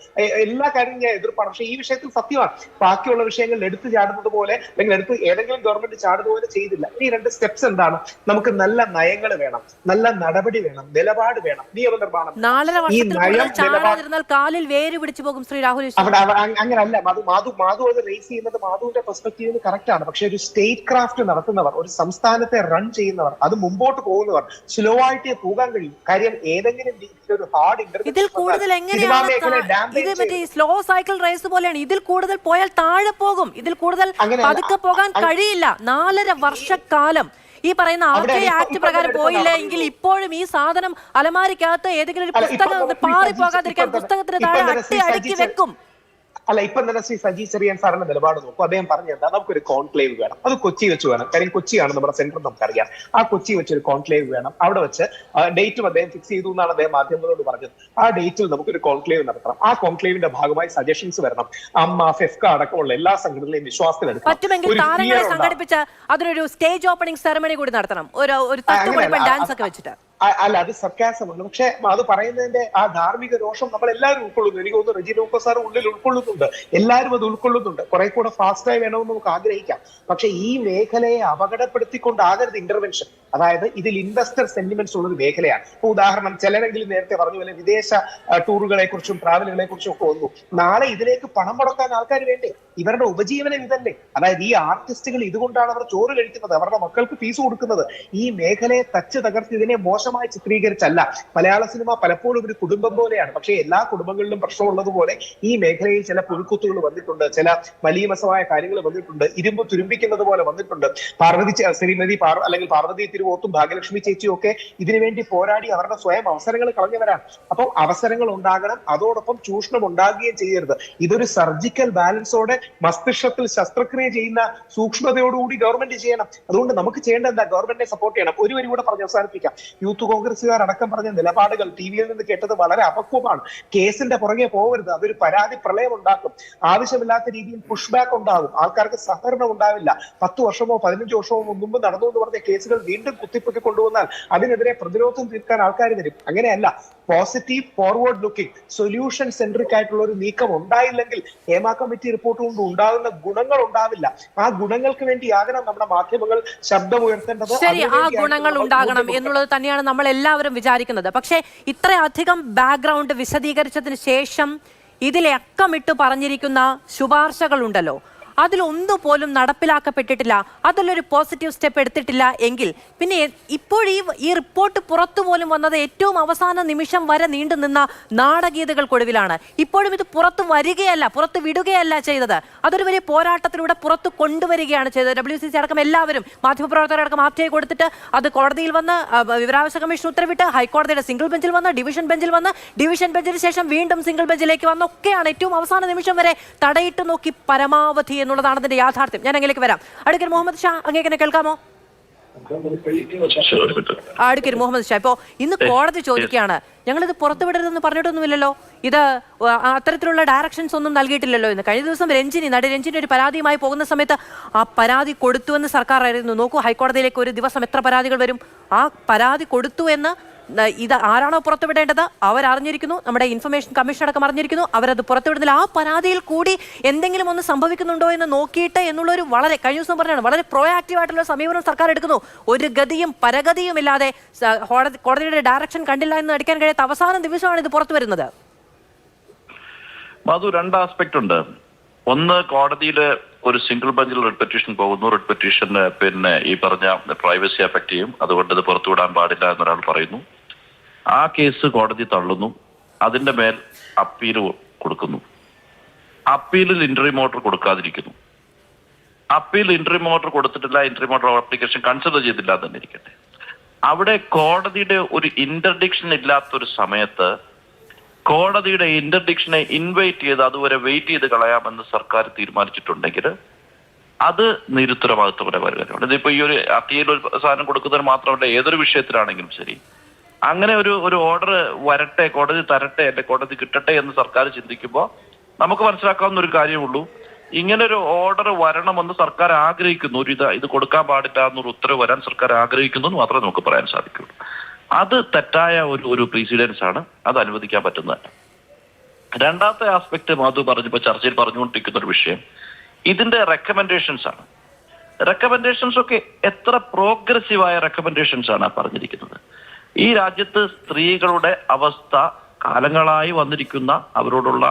എല്ലാ കാര്യവും ഞാൻ എതിർപ്പാണ്. പക്ഷേ ഈ വിഷയത്തിൽ സത്യമാണ്, ബാക്കിയുള്ള വിഷയങ്ങളിൽ എടുത്തു ചാടുന്നത് പോലെ അല്ലെങ്കിൽ എടുത്ത് ഏതെങ്കിലും ഗവൺമെന്റ് ചാടുന്നത് പോലെ ചെയ്തില്ല. ഈ 2 സ്റ്റെപ്സ് എന്താണ്? നമുക്ക് നല്ല നയങ്ങൾ വേണം, നല്ല നടപടി വേണം, നിലപാട് വേണം, നിയമനിർമ്മാണം. ഈ നയം കാലിൽ വേര് പിടിച്ചു പോകും ശ്രീ രാഹുൽ. അവിടെ അങ്ങനല്ല. മാധു അത് റേസ് ചെയ്യുന്നത് മാധുവിന്റെ പെർസ്പെക്റ്റീവിന് കറക്റ്റ് ആണ്. പക്ഷെ ഒരു സ്റ്റേറ്റ് ക്രാഫ്റ്റ് നടത്തുന്നവർ, ഒരു സംസ്ഥാനത്തെ റൺ ചെയ്യുന്നവർ, അത് മുമ്പോട്ട് പോകുന്നവർ സ്ലോ ആയിട്ട് പോകാൻ കഴിയും. കാര്യം ഏതെങ്കിലും രീതിയിലൊരു ഹാർഡ് ഇതിൽ കൂടുതൽ എങ്ങനെയാണ് സ്ലോ സൈക്കിൾ റേസ് പോലെയാണ്. ഇതിൽ കൂടുതൽ പോയാൽ താഴെ പോകും. ഇതിൽ കൂടുതൽ പതുക്കെ പോകാൻ കഴിയില്ല. 4.5 വർഷക്കാലം ഈ പറയുന്ന ആക്ട് പ്രകാരം പോയില്ല എങ്കിൽ ഇപ്പോഴും ഈ സാധനം അലമാരിക്കകത്ത് ഏതെങ്കിലും ഒരു പുസ്തകം പാറി പോകാതിരിക്കാൻ പുസ്തകത്തിന് താഴെ അടുക്കി വെക്കും. അല്ല, ഇപ്പം തന്നെ ശ്രീ സജി ചെറിയാൻ സാറിന്റെ നിലപാട് നോക്കും. അദ്ദേഹം പറഞ്ഞെന്താ, നമുക്കൊരു കോൺക്ലേവ് വേണം. അത് കൊച്ചി വെച്ച് വേണം. കാര്യം കൊച്ചിയാണ് നമ്മുടെ സെന്റർ, നമുക്കറിയാം. ആ കൊച്ചി വെച്ചൊരു കോൺക്ലേവ് വേണം. അവിടെ വെച്ച് ഡേറ്റും അദ്ദേഹം ഫിക്സ് ചെയ്തു എന്നാണ് അദ്ദേഹം മാധ്യമങ്ങളോട് പറഞ്ഞത്. ആ ഡേറ്റിൽ നമുക്കൊരു കോൺക്ലേവ് നടത്തണം. ആ കോൺക്ലേവിന്റെ ഭാഗമായി സജഷൻസ് വരണം. അമ്മ, ഫെഫ്ക അടക്കമുള്ള എല്ലാ സംഘടനകളെയും വിശ്വാസത്തിലെടുക്കണം. പറ്റുമെങ്കിൽ താരങ്ങളെ സംഘടിപ്പിച്ച് അതിനൊരു സ്റ്റേജ് ഓപ്പണിംഗ് സെറമണി കൂടി നടത്തണം, ഒരു ഡാൻസ് ഒക്കെ വെച്ചിട്ട്. അല്ല, അത് സർക്കാസമാണ്. പക്ഷെ അത് പറയുന്നതിന്റെ ആ ധാർമ്മിക രോഷം നമ്മൾ എല്ലാവരും ഉൾക്കൊള്ളുന്നു. എനിക്ക് തോന്നുന്നു റെജി ലൂക്കോസ് സാർ ഉള്ളിൽ ഉൾക്കൊള്ളുന്നുണ്ട്. എല്ലാവരും അത് ഉൾക്കൊള്ളുന്നുണ്ട്. കുറെ കൂടെ ഫാസ്റ്റായി വേണമെന്ന് നമുക്ക് ആഗ്രഹിക്കാം. പക്ഷെ ഈ മേഖലയെ അപകടപ്പെടുത്തിക്കൊണ്ടാകരുത് ഇന്റർവെൻഷൻ. അതായത് ഇതിൽ ഇൻവെസ്റ്റർ സെന്റിമെന്റ്സ് ഉള്ളൊരു മേഖലയാണ്. ഇപ്പൊ ഉദാഹരണം, ചിലരെങ്കിലും നേരത്തെ പറഞ്ഞ പോലെ വിദേശ ടൂറുകളെ കുറിച്ചും ട്രാവലുകളെ കുറിച്ചും ഒക്കെ വന്നു. നാളെ ഇതിലേക്ക് പണം മുടക്കാൻ ആൾക്കാർ വേണ്ടേ? ഇവരുടെ ഉപജീവനം ഇതല്ലേ? അതായത് ഈ ആർട്ടിസ്റ്റുകൾ ഇതുകൊണ്ടാണ് അവർ ചോറ് കഴിക്കുന്നത്, അവരുടെ മക്കൾക്ക് ഫീസ് കൊടുക്കുന്നത്. ഈ മേഖലയെ തച്ച് തകർത്ത് ഇതിനെ മോശമായി ചിത്രീകരിച്ചല്ല. മലയാള സിനിമ പലപ്പോഴും ഒരു കുടുംബം പോലെയാണ്. പക്ഷേ എല്ലാ കുടുംബങ്ങളിലും പ്രശ്നമുള്ളതുപോലെ ഈ മേഖലയിൽ ചില പുഴുക്കുത്തുകൾ വന്നിട്ടുണ്ട്, ചില മലീമസമായ കാര്യങ്ങൾ വന്നിട്ടുണ്ട്, ഇരുമ്പ് തുരുമ്പിക്കുന്നത് പോലെ വന്നിട്ടുണ്ട്. ശ്രീമതി അല്ലെങ്കിൽ പാർവതി തിരുവോത്തും ഭാഗ്യലക്ഷ്മി ചേച്ചിയും ഒക്കെ ഇതിനുവേണ്ടി പോരാടി അവരുടെ സ്വയം അവസരങ്ങൾ കളഞ്ഞവരാണ്. അപ്പോൾ അവസരങ്ങൾ ഉണ്ടാകണം, അതോടൊപ്പം ചൂഷണം ഉണ്ടാകുകയും ചെയ്യരുത്. ഇതൊരു സർജിക്കൽ ബാലൻസോടെ മസ്തിഷ്കത്തിൽ ശസ്ത്രക്രിയ ചെയ്യുന്ന സൂക്ഷ്മതയോടുകൂടി ഗവൺമെന്റ് ചെയ്യണം. അതുകൊണ്ട് നമുക്ക് ചെയ്യേണ്ട എന്താ? ഗവൺമെന്റിനെ സപ്പോർട്ട് ചെയ്യണം. ഒരു വരി കൂടെ പറഞ്ഞ് അവസാനിപ്പിക്കാം. യൂത്ത് യൂത്ത് കോൺഗ്രസുകാർ അടക്കം പറഞ്ഞ നിലപാടുകൾ ടിവിയിൽ നിന്ന് കേട്ടത് വളരെ അപക്വമാണ്. കേസിന്റെ പുറകെ പോകരുത്, അതൊരു പരാതി പ്രളയം ഉണ്ടാക്കും, ആവശ്യമില്ലാത്ത രീതിയിൽ പുഷ് ബാക്ക് ഉണ്ടാകും, ആൾക്കാർക്ക് സഹകരണം ഉണ്ടാവില്ല. 10 വർഷമോ 15 വർഷമോ മുമ്പ് നടന്നു എന്ന് പറഞ്ഞ കേസുകൾ വീണ്ടും കുത്തിപ്പൊക്കി കൊണ്ടുവന്നാൽ അതിനെതിരെ പ്രതിരോധം തീർക്കാൻ ആൾക്കാർ വരും. അങ്ങനെയല്ല, positive forward looking solution centric ആയിട്ടുള്ള ഒരു നീക്കം ഉണ്ടായില്ലെങ്കിൽ ഹേമ കമ്മിറ്റി റിപ്പോർട്ട് കൊണ്ട് ഉണ്ടാകുന്ന ഗുണങ്ങൾ ഉണ്ടാവില്ല. ആ ഗുണങ്ങൾക്ക് വേണ്ടിയാകണം നമ്മുടെ മാധ്യമങ്ങൾ ശബ്ദമുയർത്തേണ്ടത്. ശരി, ആ ഗുണങ്ങൾ ഉണ്ടാകണം എന്നുള്ളത് തന്നെയാണ് നമ്മൾ എല്ലാവരും വിചാരിക്കുന്നത്. പക്ഷേ ഇത്രയധികം ബാക്ക്ഗ്രൗണ്ട് വിശദീകരിച്ചതിന് ശേഷം ഇതിലെ അക്കമിട്ട് പറഞ്ഞിരിക്കുന്ന ശുപാർശകളുണ്ടല്ലോ, അതിലൊന്നുപോലും നടപ്പിലാക്കപ്പെട്ടിട്ടില്ല, അതിലൊരു പോസിറ്റീവ് സ്റ്റെപ്പ് എടുത്തിട്ടില്ല എങ്കിൽ പിന്നെ ഈ റിപ്പോർട്ട് പുറത്തു പോലും വന്നത് ഏറ്റവും അവസാന നിമിഷം വരെ നീണ്ടു നിന്ന നാടകീയതകൾക്കൊടുവിലാണ്. ഇപ്പോഴും ഇത് പുറത്തു വരികയല്ല, പുറത്തു വിടുകയല്ല ചെയ്തത്, അതൊരു വലിയ പോരാട്ടത്തിലൂടെ പുറത്തു കൊണ്ടുവരികയാണ് ചെയ്തത്. WCC അടക്കം എല്ലാവരും, മാധ്യമപ്രവർത്തകരടക്കം ആപ്റ്റയെ കൊടുത്തിട്ട് അത് കോടതിയിൽ വന്ന് വിവരാവകാശ കമ്മീഷൻ ഉത്തരവിട്ട് ഹൈക്കോടതിയുടെ സിംഗിൾ ബെഞ്ചിൽ വന്ന് ഡിവിഷൻ ബെഞ്ചിൽ വന്ന് ഡിവിഷൻ ബെഞ്ചിന് ശേഷം വീണ്ടും സിംഗിൾ ബെഞ്ചിലേക്ക് വന്നൊക്കെയാണ് ഏറ്റവും അവസാന നിമിഷം വരെ തടയിട്ട് നോക്കി പരമാവധി എന്നുള്ളതാണ് അതിന്റെ യാഥാർത്ഥ്യം. ഞാൻ അങ്ങേക്ക് വരാം. അഡ്വക്കേറ്റ് മുഹമ്മദ് ഷാ, അങ്ങേക്ക് കേൾക്കാമോ? അഡ്വക്കേറ്റ് മുഹമ്മദ് ഷാ, ഇപ്പോൾ ഇന്ന് കോടതി ചോദിക്കുകയാണ്, ഞങ്ങളിത് പുറത്തുവിടരുതെന്ന് പറഞ്ഞിട്ടൊന്നുമില്ലല്ലോ, ഇത് അത്തരത്തിലുള്ള ഡയറക്ഷൻസ് ഒന്നും നൽകിയിട്ടില്ലല്ലോ എന്ന്. കഴിഞ്ഞ ദിവസം രഞ്ജിനി ഒരു പരാതിയുമായി പോകുന്ന സമയത്ത് ആ പരാതി കൊടുത്തുവെന്ന് സർക്കാർ അറിയുന്നു. നോക്കൂ, ഹൈക്കോടതിയിലേക്ക് ഒരു ദിവസം എത്ര പരാതികൾ വരും. ആ പരാതി കൊടുത്തു എന്ന് ഇത് ആരാണോ പുറത്തുവിടേണ്ടത് അവരറിഞ്ഞിരിക്കുന്നു, നമ്മുടെ ഇൻഫർമേഷൻ കമ്മീഷൻ അടക്കം അറിഞ്ഞിരിക്കുന്നു, അവരത് പുറത്തുവിടുന്നില്ല. ആ പരാതിയിൽ കൂടി എന്തെങ്കിലും ഒന്ന് സംഭവിക്കുന്നുണ്ടോ എന്ന് നോക്കിയിട്ട് എന്നുള്ളൊരു വളരെ, കഴിഞ്ഞ ദിവസം പറഞ്ഞാണ്, വളരെ പ്രോആക്റ്റീവ് ആയിട്ടുള്ള സമീപനം സർക്കാർ എടുക്കുന്നു. ഒരു ഗതിയും പരഗതിയും ഇല്ലാതെ കോടതിയുടെ ഡയറക്ഷൻ കണ്ടില്ല എന്ന് നടിക്കാൻ കഴിയാത്ത അവസാന ദിവസമാണ് ഇത് പുറത്തു വരുന്നത്. അത് രണ്ട് ആസ്പെക്ട് ഉണ്ട്. ഒന്ന്, കോടതിയിൽ ഒരു സിംഗിൾ ബെഞ്ചിൽ റിട്ട് പെറ്റീഷൻ പോകുന്നു. റിട്ട് പെറ്റീഷന് പിന്നെ ഈ പറഞ്ഞ പ്രൈവസി അഫക്ട് ചെയ്യും, അതുകൊണ്ട് ഇത് പുറത്തുവിടാൻ പാടില്ല എന്നൊരാൾ പറയുന്നു. ആ കേസ് കോടതി തള്ളുന്നു. അതിന്റെ മേൽ അപ്പീൽ കൊടുക്കുന്നു. അപ്പീലിൽ ഇന്റർവ്യൂ ഓർഡർ കൊടുക്കാതിരിക്കുന്നു. അപ്പീൽ ഇന്റർവ്യൂ ഓർഡർ കൊടുത്തിട്ടില്ല, ഇന്റർവ്യൂ ഓർഡർ ആപ്ലിക്കേഷൻ കൺസിഡർ ചെയ്തില്ല എന്ന് ഇരിക്കട്ടെ. അവിടെ കോടതിയുടെ ഒരു ഇന്റർഡിക്ഷൻ ഇല്ലാത്തൊരു സമയത്ത് കോടതിയുടെ ഇന്റർഡിക്ഷനെ ഇൻവൈറ്റ് ചെയ്ത് അതുവരെ വെയിറ്റ് ചെയ്ത് കളയാമെന്ന് സർക്കാർ തീരുമാനിച്ചിട്ടുണ്ടെങ്കിൽ അത് നിരുത്തരവാദിത്വപരമായ കാര്യമാണ്. ഇതിപ്പോ ഈ ഒരു അപ്പീൽ ഒരു സാധനം കൊടുക്കുന്നതിന് മാത്രമല്ല, ഏതൊരു വിഷയത്തിലാണെങ്കിലും ശരി, അങ്ങനെ ഒരു ഓർഡർ വരട്ടെ, കോടതി തരട്ടെ, അല്ലെ കോടതി കിട്ടട്ടെ എന്ന് സർക്കാർ ചിന്തിക്കുമ്പോൾ നമുക്ക് മനസ്സിലാക്കാവുന്ന ഒരു കാര്യമുള്ളൂ, ഇങ്ങനെ ഒരു ഓർഡർ വരണമെന്ന് സർക്കാർ ആഗ്രഹിക്കുന്നു. ഇത് കൊടുക്കാൻ പാടില്ല എന്നൊരു ഉത്തരവ് വരാൻ സർക്കാർ ആഗ്രഹിക്കുന്നു എന്ന് മാത്രമേ നമുക്ക് പറയാൻ സാധിക്കുള്ളൂ. അത് തെറ്റായ ഒരു പ്രീസിഡൻസ് ആണ്, അത് അനുവദിക്കാൻ പറ്റുന്നതല്ല. രണ്ടാമത്തെ ആസ്പെക്ട് മാധു പറഞ്ഞപ്പോൾ ചർച്ചയിൽ പറഞ്ഞുകൊണ്ടിരിക്കുന്ന ഒരു വിഷയം ഇതിന്റെ റെക്കമെൻഡേഷൻസ് ആണ്. റെക്കമെൻഡേഷൻസ് ഒക്കെ എത്ര പ്രോഗ്രസീവായ റെക്കമെൻഡേഷൻസ് ആണ് പറഞ്ഞിരിക്കുന്നത്. ഈ രാജ്യത്ത് സ്ത്രീകളുടെ അവസ്ഥ കാലങ്ങളായി വന്നിരിക്കുന്ന അവരോടുള്ള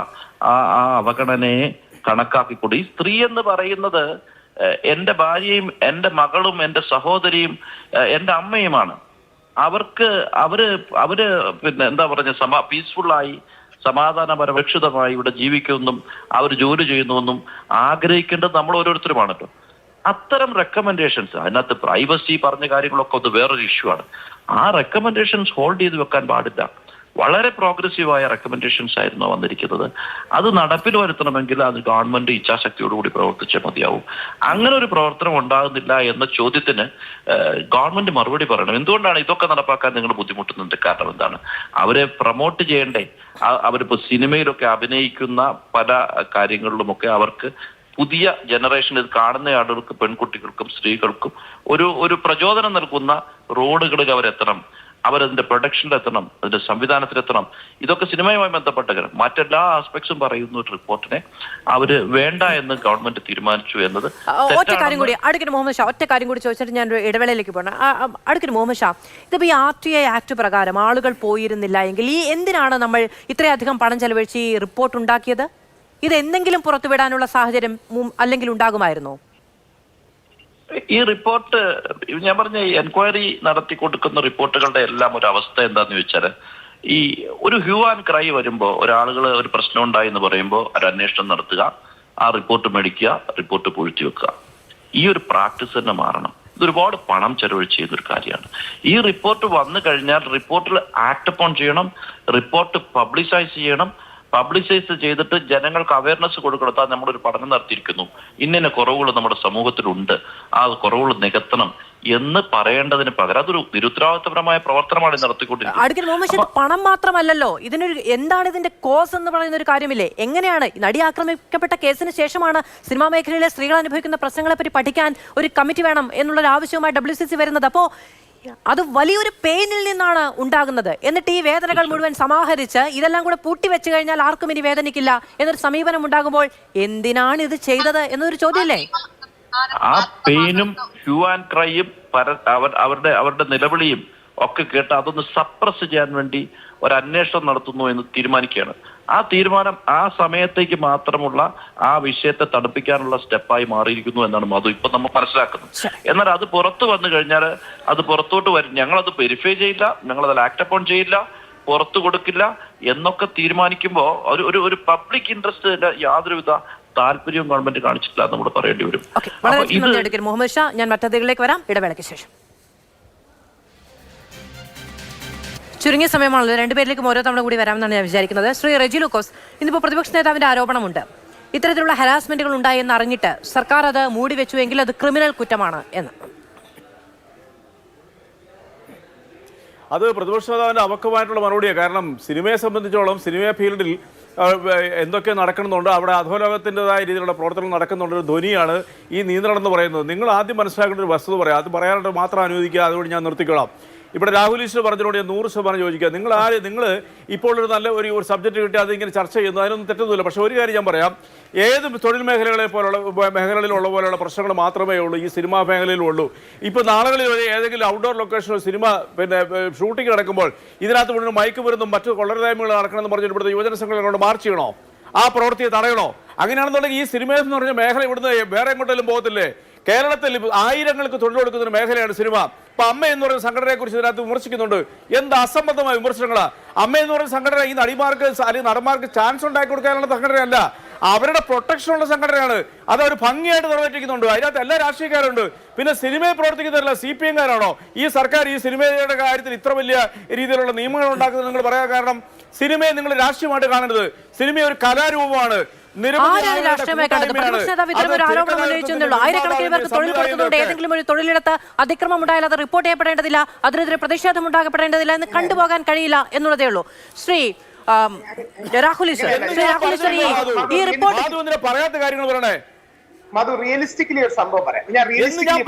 ആ അവഗണനയെ കണക്കാക്കിക്കൊണ്ട്, ഈ സ്ത്രീ എന്ന് പറയുന്നത് എന്റെ ഭാര്യയും എന്റെ മകളും എന്റെ സഹോദരിയും എന്റെ അമ്മയുമാണ്. അവര് പിന്നെ എന്താ പറഞ്ഞ പീസ്ഫുള്ളായി സമാധാനപരരക്ഷിതമായി ഇവിടെ ജീവിക്കുമെന്നും അവർ ജോലി ചെയ്യുന്നുവെന്നും ആഗ്രഹിക്കേണ്ടത് നമ്മൾ ഓരോരുത്തരുമാണല്ലോ. അത്തരം റെക്കമെൻഡേഷൻസ്, അതിനകത്ത് പ്രൈവസി പറഞ്ഞ കാര്യങ്ങളൊക്കെ ഒന്ന് വേറൊരു ഇഷ്യൂ ആണ്. ആ റെക്കമെൻഡേഷൻസ് ഹോൾഡ് ചെയ്ത് വെക്കാൻ പാടില്ല. വളരെ പ്രോഗ്രസീവായ റെക്കമെൻഡേഷൻസ് ആയിരുന്നു വന്നിരിക്കുന്നത്. അത് നടപ്പിൽ വരുത്തണമെങ്കിൽ അത് ഗവൺമെന്റ് ഇച്ഛാശക്തിയോടുകൂടി പ്രവർത്തിച്ചേ മതിയാവും. അങ്ങനെ ഒരു പ്രവർത്തനം ഉണ്ടാകുന്നില്ല എന്ന ചോദ്യത്തിന് ഗവൺമെന്റ് മറുപടി പറയണം. എന്തുകൊണ്ടാണ് ഇതൊക്കെ നടപ്പാക്കാൻ നിങ്ങൾ ബുദ്ധിമുട്ടുന്നത്? കാരണം എന്താണ്? അവരെ പ്രൊമോട്ട് ചെയ്യണ്ടേ? അവരിപ്പോ സിനിമയിലൊക്കെ അഭിനയിക്കുന്ന പല കാര്യങ്ങളിലുമൊക്കെ അവർക്ക് പുതിയ ജനറേഷൻ ഇത് കാണുന്ന ആളുകൾക്ക്, പെൺകുട്ടികൾക്കും സ്ത്രീകൾക്കും ഒരു പ്രചോദനം നൽകുന്ന റോഡുകളിൽ അവരെത്തണം, അവരതിന്റെ പ്രൊഡക്ഷനിലെത്തണം, അതിന്റെ സംവിധാനത്തിലെത്തണം. ഇതൊക്കെ സിനിമയുമായി ബന്ധപ്പെട്ട കാര്യം. മറ്റെല്ലാ ആസ്പെക്ട്സും പറയുന്ന ഒരു റിപ്പോർട്ടിനെ അവര് വേണ്ട എന്ന് ഗവൺമെന്റ് തീരുമാനിച്ചു എന്നത് ഒറ്റ കാര്യം കൂടി അഡ്വക്കേറ്റ് മുഹമ്മദ് ഷാ, ഒറ്റ കാര്യം കൂടി ചോദിച്ചിട്ട് ഞാൻ ഒരു ഇടവേളയിലേക്ക് പോകണം. അഡ്വക്കേറ്റ് മുഹമ്മദ് ഷാ, ഇതിപ്പോ ഈ RTI ആക്ട് പ്രകാരം ആളുകൾ പോയിരുന്നില്ല എങ്കിൽ ഈ എന്തിനാണ് നമ്മൾ ഇത്രയധികം പണം ചെലവഴിച്ച് ഈ റിപ്പോർട്ട് ഉണ്ടാക്കിയത്? ഇത് എന്തെങ്കിലും പുറത്തുവിടാനുള്ള സാഹചര്യം അല്ലെങ്കിൽ ഉണ്ടാകുമായിരുന്നോ? ഈ റിപ്പോർട്ട് ഞാൻ പറഞ്ഞ എൻക്വയറി നടത്തി കൊടുക്കുന്ന റിപ്പോർട്ടുകളുടെ എല്ലാം ഒരു അവസ്ഥ എന്താന്ന് ചോദിച്ചാല്, ഈ ഒരു ഹ്യൂ ആൻഡ് ക്രൈ വരുമ്പോൾ ഒരാളുകൾ ഒരു പ്രശ്നം ഉണ്ടായി എന്ന് പറയുമ്പോൾ ഒരു അന്വേഷണം നടത്തുക, ആ റിപ്പോർട്ട് മേടിക്കുക, റിപ്പോർട്ട് പൂഴ്ത്തി വെക്കുക. ഈ ഒരു പ്രാക്ടീസ് തന്നെ മാറണം. ഇത് ഒരുപാട് പണം ചെലവഴിച്ച് ചെയ്യുന്നൊരു കാര്യമാണ്. ഈ റിപ്പോർട്ട് വന്നു കഴിഞ്ഞാൽ റിപ്പോർട്ടിൽ ആക്ട് അപ്പോൺ ചെയ്യണം, റിപ്പോർട്ട് പബ്ലിസൈസ് ചെയ്യണം. പബ്ലിസൈസ് ചെയ്തിട്ട് ജനങ്ങൾക്ക് അവയർനെസ് കൊടുക്കണം. നമ്മളൊരു പഠനം നടത്തിയിരിക്കുന്നു, ഇന്ന കുറവുകൾ നമ്മുടെ സമൂഹത്തിലുണ്ട്, ആ കുറവുകൾ നികത്തണം എന്ന് പറയേണ്ടതിന് പകരം അതൊരു നിരുത്തരവാദിത്തപരമായ പ്രവർത്തനമാണ് നടത്തിക്കൊണ്ടിരിക്കുന്നത്. അഡ്വക്കേറ്റ് മുഹമ്മദ് ഷാഫി, പണം മാത്രമല്ലല്ലോ ഇതിനൊരു എന്താണ് ഇതിന്റെ കോസ് എന്ന് പറയുന്ന ഒരു കാര്യമില്ലേ? എങ്ങനെയാണ് നടി ആക്രമിക്കപ്പെട്ട കേസിന് ശേഷമാണ് സിനിമാ മേഖലയിലെ സ്ത്രീകൾ അനുഭവിക്കുന്ന പ്രശ്നങ്ങളെ പറ്റി പഠിക്കാൻ ഒരു കമ്മിറ്റി വേണം എന്നുള്ളൊരു ആവശ്യവുമായി WCC വരുന്നത്? അപ്പോൾ അത് വലിയൊരു പെയിനിൽ നിന്നാണ് ഉണ്ടാകുന്നത്. എന്നിട്ട് ഈ വേദനകൾ മുഴുവൻ സമാഹരിച്ച് ഇതെല്ലാം കൂടെ പൂട്ടിവെച്ച് കഴിഞ്ഞാൽ ആർക്കും ഇനി വേദനിക്കില്ല എന്നൊരു സമീപനം ഉണ്ടാകുമ്പോൾ എന്തിനാണ് ഇത് ചെയ്തത് എന്നൊരു ചോദ്യമല്ലേ? ആ പെയിനും ഹ്യൂ ആൻഡ് ക്രൈയും അവരുടെ നിലവിളിയും ഒക്കെ കേട്ട് അതൊന്ന് സപ്രസ് ചെയ്യാൻ വേണ്ടി ഒരു അന്വേഷണം നടത്തുന്നു എന്ന് തീരുമാനിക്കുകയാണ്. ആ തീരുമാനം ആ സമയത്തേക്ക് മാത്രമുള്ള ആ വിഷയത്തെ തണുപ്പിക്കാനുള്ള സ്റ്റെപ്പായി മാറിയിരിക്കുന്നു എന്നാണ് മധു ഇപ്പൊ നമ്മൾ മനസ്സിലാക്കുന്നത്. എന്നാൽ അത് പുറത്തു വന്നു കഴിഞ്ഞാൽ അത് പുറത്തോട്ട് വരും, ഞങ്ങളത് വെരിഫൈ ചെയ്യില്ല, ഞങ്ങളത് ആക്ട് അപ്പോൺ ചെയ്യില്ല, പുറത്തു കൊടുക്കില്ല എന്നൊക്കെ തീരുമാനിക്കുമ്പോൾ ഒരു പബ്ലിക് ഇൻട്രസ്റ്റ് യാതൊരുവിധ താല്പര്യവും ഗവൺമെന്റ് കാണിച്ചിട്ടില്ല എന്ന് നമ്മൾ പറയേണ്ടി വരും. മുഹമ്മദ് ഷാ, ഞാൻ മറ്റതിലേക്ക് വരാം ഇടവേളയ്ക്ക് ശേഷം. ചുരുങ്ങിയ സമയമാണല്ലോ, രണ്ടുപേരിലേക്കും ഓരോ തവണ കൂടി വരാമെന്നാണ് ഞാൻ വിചാരിക്കുന്നത്. ശ്രീ റെജി ലൂക്കോസ്, ഇന്നിപ്പോൾ പ്രതിപക്ഷ നേതാവിന്റെ ആരോപണമുണ്ട് ഇത്തരത്തിലുള്ള ഹരാസ്മെന്റുകൾ ഉണ്ടായി എന്ന് അറിഞ്ഞിട്ട് സർക്കാർ അത് മൂടിവെച്ചുവെങ്കിൽ അത് ക്രിമിനൽ കുറ്റമാണ് എന്ന്. അത് പ്രതിപക്ഷ നേതാവിന്റെ അപക്വമായിട്ടുള്ള മറുപടിയാണ്. കാരണം സിനിമയെ സംബന്ധിച്ചോളം സിനിമ ഫീൽഡിൽ എന്തൊക്കെ നടക്കുന്നുണ്ട്, അവിടെ അധോലോകത്തിൻ്റെതായ രീതിയിലുള്ള പ്രവർത്തനം നടക്കുന്നുണ്ട്. ഒരു ധ്വനിയാണ് ഈ നിയന്ത്രണം എന്ന് പറയുന്നത്. നിങ്ങൾ ആദ്യം മനസ്സിലാക്കേണ്ട ഒരു വസ്തുത പറയാം, അത് പറയാനായിട്ട് മാത്രം അനുവദിക്കുക, അതുകൊണ്ട് ഞാൻ നിർത്തിക്കോളാം. ഇവിടെ രാഹുൽ ഈശ്വർ പറഞ്ഞതിനോട് ഞാൻ 100% യോജിക്കുക. നിങ്ങൾ ഇപ്പോൾ ഒരു നല്ല ഒരു സബ്ജക്റ്റ് കിട്ടി അതിങ്ങനെ ചർച്ച ചെയ്യുന്നു, അതിനൊന്നും തെറ്റൊന്നുമില്ല. പക്ഷേ ഒരു കാര്യം ഞാൻ പറയാം, ഏത് തൊഴിൽ മേഖലകളിലുള്ള പോലെയുള്ള പ്രശ്നങ്ങൾ മാത്രമേ ഉള്ളൂ ഈ സിനിമാ മേഖലയിലും ഉള്ളൂ. ഇപ്പോൾ നാളുകളിൽ ഏതെങ്കിലും ഔട്ട്ഡോർ ലൊക്കേഷനിൽ സിനിമ ഷൂട്ടിംഗ് നടക്കുമ്പോൾ ഇതിനകത്ത് മുഴുവൻ മയക്ക് മരുന്നും മറ്റു കൊള്ളരുതായ്മകൾ നടക്കണമെന്ന് പറഞ്ഞിട്ട് ഇവിടുത്തെ യുവജന സംഘടന കൊണ്ട് മാർച്ച് ചെയ്യണോ? ആ പ്രവൃത്തിയെ തടയണോ? അങ്ങനെയാണെന്നുണ്ടെങ്കിൽ ഈ സിനിമയെന്ന് പറഞ്ഞ മേഖല ഇവിടുന്ന് വേറെ എങ്ങോട്ടെങ്കിലും പോകത്തില്ലേ? കേരളത്തിൽ ആയിരങ്ങൾക്ക് തൊഴിൽ കൊടുക്കുന്ന ഒരു മേഖലയാണ് സിനിമ. ഇപ്പൊ അമ്മ എന്ന് പറയുന്ന സംഘടനയെ കുറിച്ച് ഇതിനകത്ത് വിമർശിക്കുന്നുണ്ട്. എന്ത് അസംബന്ധമായ വിമർശനങ്ങളാ! അമ്മ എന്ന് പറയുന്ന സംഘടന ഈ നടിമാർക്ക് അല്ലെങ്കിൽ നടന്മാർക്ക് ചാൻസ് ഉണ്ടാക്കി കൊടുക്കാനുള്ള സംഘടനയല്ല, അവരുടെ പ്രൊട്ടക്ഷനുള്ള സംഘടനയാണ്. അത് അവർ ഭംഗിയായിട്ട് നിറവേറ്റിക്കുന്നുണ്ട്. അതിനകത്ത് എല്ലാ രാഷ്ട്രീയക്കാരുണ്ട്. പിന്നെ സിനിമയിൽ പ്രവർത്തിക്കുന്നവരല്ല CPM-കാരാണോ ഈ സർക്കാർ ഈ സിനിമയുടെ കാര്യത്തിൽ ഇത്ര വലിയ രീതിയിലുള്ള നിയമങ്ങൾ ഉണ്ടാക്കുന്നത്? നിങ്ങൾ പറയാൻ കാരണം സിനിമയെ നിങ്ങൾ രാഷ്ട്രീയമായിട്ട് കാണരുത്. സിനിമ ഒരു കലാരൂപമാണ്. ആയിരക്കണക്കിന് പേർക്ക് തൊഴിൽ കൊടുക്കുന്നുണ്ട്. ഏതെങ്കിലും ഒരു തൊഴിലിടത്ത് അതിക്രമം ഉണ്ടായാൽ അത് റിപ്പോർട്ട് ചെയ്യപ്പെടേണ്ടതില്ല, അതിനെതിരെ പ്രതിഷേധം ഉണ്ടാകപ്പെടേണ്ടതില്ല എന്ന് കണ്ടുപോകാൻ കഴിയില്ല എന്നുള്ളതേ ഉള്ളൂ. ശ്രീ രാഹുൽ ഈശ്വർ, ഈ റിപ്പോർട്ട് പറയാത്ത കാര്യങ്ങൾ പറയണേ മധു. റിയലിസ്റ്റിക്കലി ഒരു സംഭവം പറയാം. ഞാൻ റിയലിസ്റ്റിക്കലി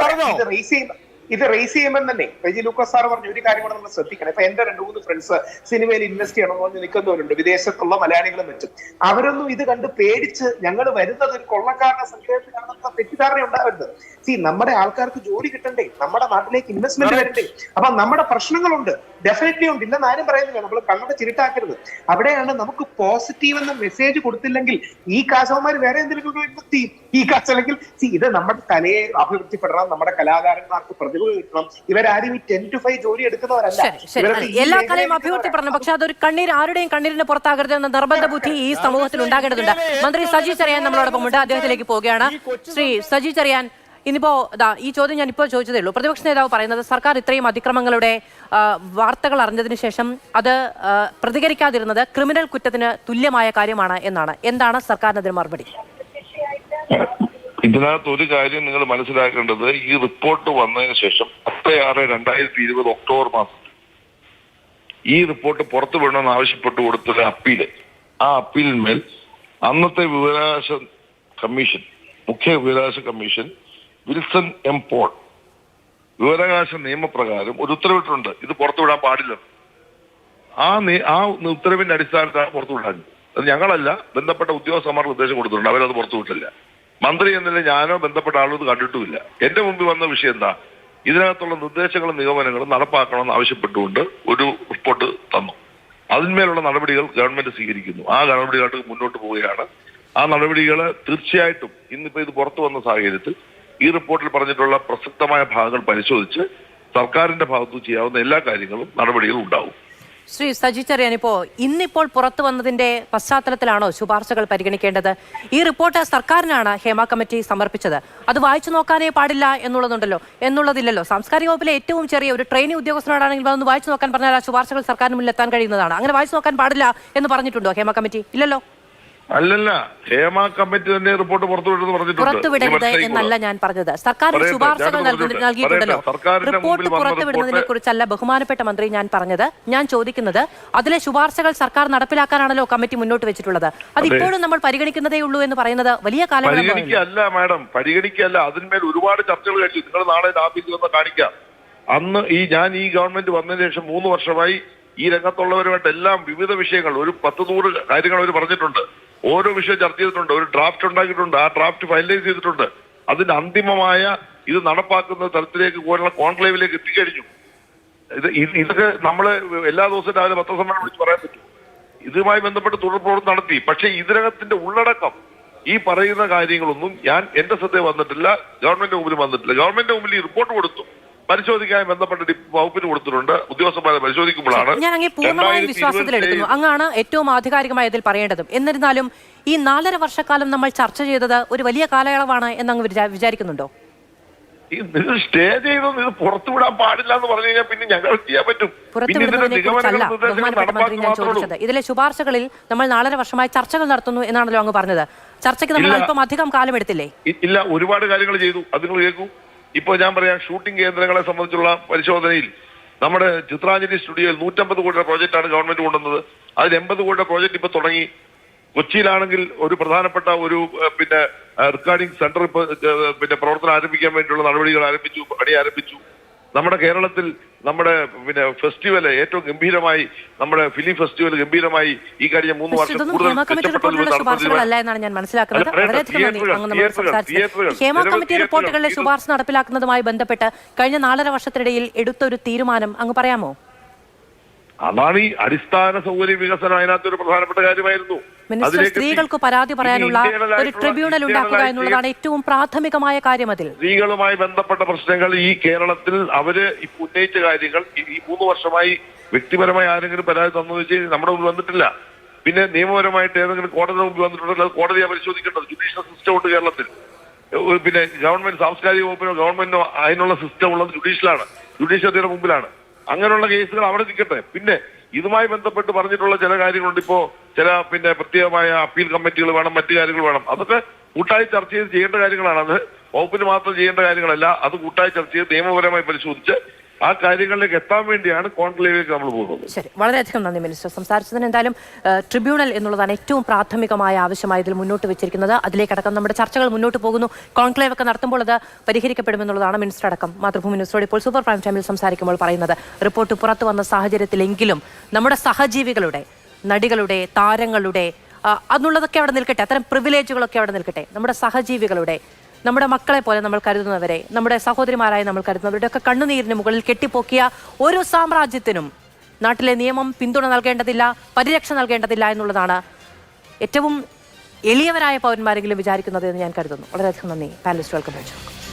ഇത് റേസ് ചെയ്യുമ്പോൾ തന്നെ റെജി ലൂക്കോസ് സാർ പറഞ്ഞ ഒരു കാര്യം കൂടെ നമ്മൾ ശ്രദ്ധിക്കണം. ഇപ്പൊ എന്റെ 2-3 ഫ്രണ്ട്സ് സിനിമയിൽ ഇൻവെസ്റ്റ് ചെയ്യണമെന്ന് പറഞ്ഞ് നിൽക്കുന്നവരുണ്ട്, വിദേശത്തുള്ള മലയാളികളും വെച്ചും. അവരൊന്നും ഇത് കണ്ട് പേടിച്ച് ഞങ്ങൾ വരുന്നത് ഒരു കൊള്ളക്കാരുടെ സങ്കേതത്തിലാണെന്ന തെറ്റിദ്ധാരണ ഉണ്ടാവരുത്. നമ്മുടെ ആൾക്കാർക്ക് ജോലി കിട്ടണ്ടേ, നമ്മുടെ നാട്ടിലേക്ക് ഇൻവെസ്റ്റ്മെന്റ് വരണ്ടേ? അപ്പൊ നമ്മുടെ പ്രശ്നങ്ങളുണ്ട്, ഡെഫിനറ്റ്ലി ഉണ്ട്, ഇല്ലെന്ന് ആരും പറയുന്നില്ല. നമ്മൾ കണ്ണട ചിരിട്ടാക്കരുത്. അവിടെയാണ് നമുക്ക് പോസിറ്റീവ് എന്ന മെസ്സേജ് കൊടുത്തില്ലെങ്കിൽ ഈ കാശവന്മാർ വേറെ എന്തെങ്കിലും ഈ കാശ് അല്ലെങ്കിൽ ഇത് നമ്മുടെ കലയെ അഭിവൃദ്ധിപ്പെടണം, നമ്മുടെ കലാകാരന്മാർക്ക് പ്രതിഭ കിട്ടണം. ഇവരാരും ഈ 10 to 5 ജോലി എടുക്കുന്നവരല്ല. എല്ലാ കലയും അഭിവൃദ്ധിപ്പെടണം, പക്ഷെ അതൊരു ആരുടെയും കണ്ണീരിന് പുറത്താകരുത് എന്ന നിർബന്ധ ബുദ്ധി ഈ സമൂഹത്തിൽ ഉണ്ടാകേണ്ടതുണ്ട്. മന്ത്രി സജി ചെറിയാൻ നമ്മളോടൊപ്പം ഉണ്ട്, അദ്ദേഹത്തിലേക്ക് പോവുകയാണ്. ശ്രീ സജി ചെറിയാൻ, ഇന്നിപ്പോ ഈ ചോദ്യം ഞാൻ ഇപ്പോൾ ചോദിച്ചതേ ഉള്ളൂ. പ്രതിപക്ഷ നേതാവ് പറയുന്നത് സർക്കാർ ഇത്രയും അതിക്രമങ്ങളുടെ വാർത്തകൾ അറിഞ്ഞതിന് ശേഷം അത് പ്രതികരിക്കാതിരുന്നത് ക്രിമിനൽ കുറ്റത്തിന് തുല്യമായ കാര്യമാണ് എന്നാണ്. എന്താണ് സർക്കാരിന് അതിന് മറുപടി? ഇതിനകത്ത് ഒരു കാര്യം നിങ്ങൾ മനസ്സിലാക്കേണ്ടത്, ഈ റിപ്പോർട്ട് വന്നതിന് ശേഷം 10/6/2020 ഒക്ടോബർ മാസം ഈ റിപ്പോർട്ട് പുറത്തു വിടണമെന്ന് ആവശ്യപ്പെട്ട് കൊടുത്തൊരു അപ്പീല്, ആ അപ്പീലിന്മേൽ അന്നത്തെ വിവരാവകാശ കമ്മീഷൻ, മുഖ്യ വിവരാവകാശ കമ്മീഷൻ വിൽസൺ എം പോൾ വിവരാവകാശ നിയമപ്രകാരം ഒരു ഉത്തരവിട്ടുണ്ട്, ഇത് പുറത്തുവിടാൻ പാടില്ല. ആ ഉത്തരവിന്റെ അടിസ്ഥാനത്തിലാണ് പുറത്തുവിടാൻ. അത് ഞങ്ങളല്ല, ബന്ധപ്പെട്ട ഉദ്യോഗസ്ഥന്മാർ നിർദ്ദേശം കൊടുത്തിട്ടുണ്ട്, അവരത് പുറത്തുവിട്ടില്ല. മന്ത്രി എന്നല്ല ഞാനോ ബന്ധപ്പെട്ട ആളോ ഇത് കണ്ടിട്ടുമില്ല. എന്റെ മുമ്പിൽ വന്ന വിഷയം എന്താ, ഇതിനകത്തുള്ള നിർദ്ദേശങ്ങളും നിഗമനങ്ങളും നടപ്പാക്കണമെന്ന് ആവശ്യപ്പെട്ടുകൊണ്ട് ഒരു റിപ്പോർട്ട് തന്നു. അതിന്മേലുള്ള നടപടികൾ ഗവൺമെന്റ് സ്വീകരിക്കുന്നു. ആ നടപടികളായിട്ട് മുന്നോട്ട് പോവുകയാണ്. ആ നടപടികൾ തീർച്ചയായിട്ടും ഇന്നിപ്പോ ഇത് പുറത്തു വന്ന സാഹചര്യത്തിൽ ഈ റിപ്പോർട്ടിൽ പറഞ്ഞിട്ടുള്ള പ്രസക്തമായ ഭാഗങ്ങൾ പരിശോധിച്ച് സർക്കാരിന്റെ ഭാഗത്തു ചെയ്യാവുന്ന എല്ലാ കാര്യങ്ങളും നടപടികളും ഉണ്ടാവും. ശ്രീ സജി ചെറിയാൻ, ഇന്നിപ്പോൾ പുറത്തു വന്നതിന്റെ പശ്ചാത്തലത്തിലാണോ ശുപാർശകൾ പരിഗണിക്കേണ്ടത്? ഈ റിപ്പോർട്ട് സർക്കാരിനാണ് ഹേമ കമ്മിറ്റി സമർപ്പിച്ചത്, അത് വായിച്ചു നോക്കാനേ പാടില്ല എന്നുള്ളതില്ലല്ലോ. സാംസ്കാരിക വകുപ്പിലെ ഏറ്റവും ചെറിയ ഒരു ട്രെയിനിങ് ഉദ്യോഗസ്ഥനോടാണെങ്കിൽ അതൊന്ന് വായിച്ചു നോക്കാൻ പറഞ്ഞാൽ ആ ശുപാർശകൾ സർക്കാരിന് മുന്നിൽ എത്താൻ കഴിയുന്നതാണ്. അങ്ങനെ വായിച്ചു നോക്കാൻ പാടില്ല എന്ന് പറഞ്ഞിട്ടുണ്ടോ ഹേമ കമ്മിറ്റി? ഇല്ലല്ലോ. അല്ലല്ല, ഹേമ കമ്മിറ്റി തന്നെ റിപ്പോർട്ട് പുറത്തുവിടരുത് എന്നല്ല ഞാൻ പറഞ്ഞത്. സർക്കാരിന് ശുപാർശകൾ നൽകിയിട്ടുണ്ടല്ലോ. റിപ്പോർട്ട് പുറത്തുവിടുന്നതിനെ കുറിച്ചല്ല ബഹുമാനപ്പെട്ട മന്ത്രി ഞാൻ പറഞ്ഞത്. ഞാൻ ചോദിക്കുന്നത് അതിലെ ശുപാർശകൾ സർക്കാർ നടപ്പിലാക്കാനാണല്ലോ കമ്മിറ്റി മുന്നോട്ട് വെച്ചിട്ടുള്ളത്. അത് ഇപ്പോഴും നമ്മൾ പരിഗണിക്കുന്നതേ ഉള്ളൂ എന്ന് പറയുന്നത് വലിയ പരിഗണിക്കല്ല മാഡം, പരിഗണിക്കല്ല. അതിന്മേൽ ഒരുപാട് ചർച്ചകൾ കഴിച്ചു. നിങ്ങൾ നാളെ ഓഫീസിൽ വന്ന് കാണിക്കാം. അന്ന് ഞാൻ ഈ ഗവൺമെന്റ് വന്നതിന് ശേഷം 3 വർഷമായി ഈ രംഗത്തുള്ളവരുമായിട്ട് എല്ലാം വിവിധ വിഷയങ്ങൾ ഒരു 10-100 കാര്യങ്ങൾ അവർ പറഞ്ഞിട്ടുണ്ട്. ഓരോ വിഷയം ചർച്ച ചെയ്തിട്ടുണ്ട്. ഒരു ഡ്രാഫ്റ്റ് ഉണ്ടാക്കിയിട്ടുണ്ട്. ആ ഡ്രാഫ്റ്റ് ഫൈനലൈസ് ചെയ്തിട്ടുണ്ട്. അതിന്റെ അന്തിമമായ ഇത് നടപ്പാക്കുന്ന തരത്തിലേക്ക് കോൺക്ലേവിലേക്ക് എത്തിക്കഴിഞ്ഞു. ഇതൊക്കെ നമ്മള് എല്ലാ ദിവസവും രാവിലെ പത്രസമ്മേളനം വിളിച്ച് പറയാൻ പറ്റും. ഇതുമായി ബന്ധപ്പെട്ട് തുടർ പ്രവർത്തനം നടത്തി. പക്ഷെ ഇതിനകത്തിന്റെ ഉള്ളടക്കം ഈ പറയുന്ന കാര്യങ്ങളൊന്നും എന്റെ ശ്രദ്ധയിൽ വന്നിട്ടില്ല, ഗവൺമെന്റ് മുമ്പിൽ വന്നിട്ടില്ല. ഗവൺമെന്റ് മുമ്പിൽ ഈ റിപ്പോർട്ട് കൊടുത്തു, പരിശോധിക്കാൻ ബന്ധപ്പെട്ട വകുപ്പിന് കൊടുത്തിട്ടുണ്ട്. ഉദ്യോഗസ്ഥന്മാരെ പരിശോധിക്കുമ്പോഴാണ് ഞാൻ അങ്ങേ പൂർണ്ണമായും വിശ്വാസത്തിലെടുക്കുന്നു. അങ്ങാണ് ഏറ്റവും ആധികാരികമായി ഇതിൽ പറയേണ്ടതും. എന്നിരുന്നാലും ഈ 4.5 വർഷക്കാലം നമ്മൾ ചർച്ച ചെയ്തത് ഒരു വലിയ കാലയളവാണ് എന്നങ്ങ് വിചാരിക്കുന്നുണ്ടോ? സ്റ്റേ ചെയ്തൊന്നും ഇത് പുറത്തുവിടാൻ പാടില്ല എന്ന് പറഞ്ഞു കഴിഞ്ഞാൽ പിന്നെ ഞങ്ങൾ ചെയ്യാൻ പറ്റും. ഞാൻ ചോദിച്ചത് ഇതിലെ ശുപാർശകളിൽ നമ്മൾ 4.5 വർഷമായി ചർച്ചകൾ നടത്തുന്നു എന്നാണല്ലോ അങ്ങ് പറഞ്ഞത്. ചർച്ചയ്ക്ക് നമ്മൾ അല്പം അധികം കാലം എടുത്തില്ലേ? ഇല്ല, ഒരുപാട് കാര്യങ്ങൾ ചെയ്തു. അത് നിങ്ങൾ കേൾക്കൂ. ഇപ്പോൾ ഞാൻ പറയാം, ഷൂട്ടിംഗ് കേന്ദ്രങ്ങളെ സംബന്ധിച്ചുള്ള പരിശോധനയിൽ നമ്മുടെ ചിത്രാഞ്ജലി സ്റ്റുഡിയോയിൽ 150 കോടിയുടെ പ്രോജക്റ്റാണ് ഗവൺമെന്റ് കൊണ്ടുവന്നത്. അതിൽ 80 കോടിയുടെ പ്രോജക്റ്റ് ഇപ്പൊ തുടങ്ങി. കൊച്ചിയിലാണെങ്കിൽ ഒരു പ്രധാനപ്പെട്ട ഒരു റെക്കോർഡിംഗ് സെന്റർ ഇപ്പൊ പ്രവർത്തനം ആരംഭിക്കാൻ വേണ്ടിയുള്ള നടപടികൾ പണി ആരംഭിച്ചു. നമ്മുടെ കേരളത്തിൽ നമ്മുടെ ഫെസ്റ്റിവൽ ഏറ്റവും ഗംഭീരമായി, നമ്മുടെ ഫിലിം ഫെസ്റ്റിവൽ ഗംഭീരമായി ഈ കഴിഞ്ഞ 3 വർഷം ഹേമ കമ്മിറ്റി റിപ്പോർട്ടുകളിലെ ശുപാർശ നടപ്പിലാക്കുന്നതുമായി ബന്ധപ്പെട്ട് കഴിഞ്ഞ 4.5 വർഷത്തിനിടയിൽ എടുത്തൊരു തീരുമാനം അങ്ങ് പറയാമോ? അതാണ് ഈ അടിസ്ഥാന സൗകര്യ വികസനം. അതിനകത്തൊരു പ്രധാനപ്പെട്ട കാര്യമായിരുന്നു. സ്ത്രീകൾക്ക് പരാതി പറയാനുള്ള ഒരു ട്രിബ്യൂണൽ ഉണ്ടാക്കുക എന്നുള്ളതാണ് ഏറ്റവും പ്രാഥമികമായ കാര്യം. അതിൽ സ്ത്രീകളുമായി ബന്ധപ്പെട്ട പ്രശ്നങ്ങൾ ഈ കേരളത്തിൽ അവര് ഉന്നയിച്ച കാര്യങ്ങൾ ഈ 3 വർഷമായി വ്യക്തിപരമായി ആരെങ്കിലും പരാതി തന്നു വെച്ചാൽ നമ്മുടെ മുമ്പിൽ വന്നിട്ടില്ല. പിന്നെ നിയമപരമായിട്ട് ഏതെങ്കിലും കോടതിയുടെ മുമ്പിൽ വന്നിട്ടുണ്ടെങ്കിൽ അത് കോടതിയെ പരിശോധിക്കേണ്ടത്. ജുഡീഷ്യൽ സിസ്റ്റം ഉണ്ട് കേരളത്തിൽ. പിന്നെ ഗവൺമെന്റ് സാംസ്കാരിക വകുപ്പിനോ ഗവൺമെന്റിനോ അതിനുള്ള സിസ്റ്റം ഉള്ളത് ജുഡീഷ്യറിയുടെ മുമ്പിലാണ്. അങ്ങനെയുള്ള കേസുകൾ അവിടെ നിൽക്കട്ടെ. പിന്നെ ഇതുമായി ബന്ധപ്പെട്ട് പറഞ്ഞിട്ടുള്ള ചില കാര്യങ്ങളുണ്ട്. ഇപ്പോ ചില പ്രത്യേകമായ അപ്പീൽ കമ്മിറ്റികൾ വേണം, മറ്റു കാര്യങ്ങൾ വേണം. അതൊക്കെ കൂട്ടായി ചർച്ച ചെയ്ത് ചെയ്യേണ്ട കാര്യങ്ങളാണ്. അത് വകുപ്പിന് മാത്രം ചെയ്യേണ്ട കാര്യങ്ങളല്ല. അത് കൂട്ടായി ചർച്ച ചെയ്ത് നിയമപരമായി പരിശോധിച്ച് ആ കാര്യങ്ങളിലേക്ക് എത്താൻ വേണ്ടിയാണ് കോൺക്ലേവിലേക്ക് നമ്മൾ പോകുന്നത്. ശരി, വളരെയധികം നന്ദി മിനിസ്റ്റർ സംസാരിച്ചതിന്. എന്തായാലും ട്രിബ്യൂണൽ എന്നുള്ളതാണ് ഏറ്റവും പ്രാഥമികമായ ആവശ്യമായി ഇതിൽ മുന്നോട്ട് വെച്ചിരിക്കുന്നത്. അതിലേക്കടക്കം നമ്മുടെ ചർച്ചകൾ മുന്നോട്ട് പോകുന്നു. കോൺക്ലേവ് ഒക്കെ നടത്തുമ്പോൾ അത് പരിഹരിക്കപ്പെടുമെന്നുള്ളതാണ് മിനിസ്റ്റർ അടക്കം മാതൃഭൂമി ന്യൂസിനോട് ഇപ്പോൾ സൂപ്പർ പ്രൈം ടൈമിൽ സംസാരിക്കുമ്പോൾ പറയുന്നത്. റിപ്പോർട്ട് പുറത്തു വന്ന സാഹചര്യത്തിലെങ്കിലും നമ്മുടെ സഹജീവികളുടെ, നടികളുടെ, താരങ്ങളുടെ അതുള്ളതൊക്കെ അവിടെ നിൽക്കട്ടെ, അത്തരം പ്രിവിലേജുകളൊക്കെ അവിടെ നിൽക്കട്ടെ. നമ്മുടെ സഹജീവികളുടെ, നമ്മുടെ മക്കളെ പോലെ നമ്മൾ കരുതുന്നവരെ, നമ്മുടെ സഹോദരിമാരായി നമ്മൾ കരുതുന്നവരുടെ ഒക്കെ കണ്ണുനീരിന് മുകളിൽ കെട്ടിപ്പൊക്കിയ ഒരു സാമ്രാജ്യത്തിനും നാട്ടിലെ നിയമം പിന്തുണ നൽകേണ്ടതില്ല, പരിരക്ഷ നൽകേണ്ടതില്ല എന്നുള്ളതാണ് ഏറ്റവും എളിയവരായ പൗരന്മാരെങ്കിലും വിചാരിക്കുന്നത് എന്ന് ഞാൻ കരുതുന്നു. വളരെയധികം നന്ദി പാനലിസ്റ്റുകൾക്ക്.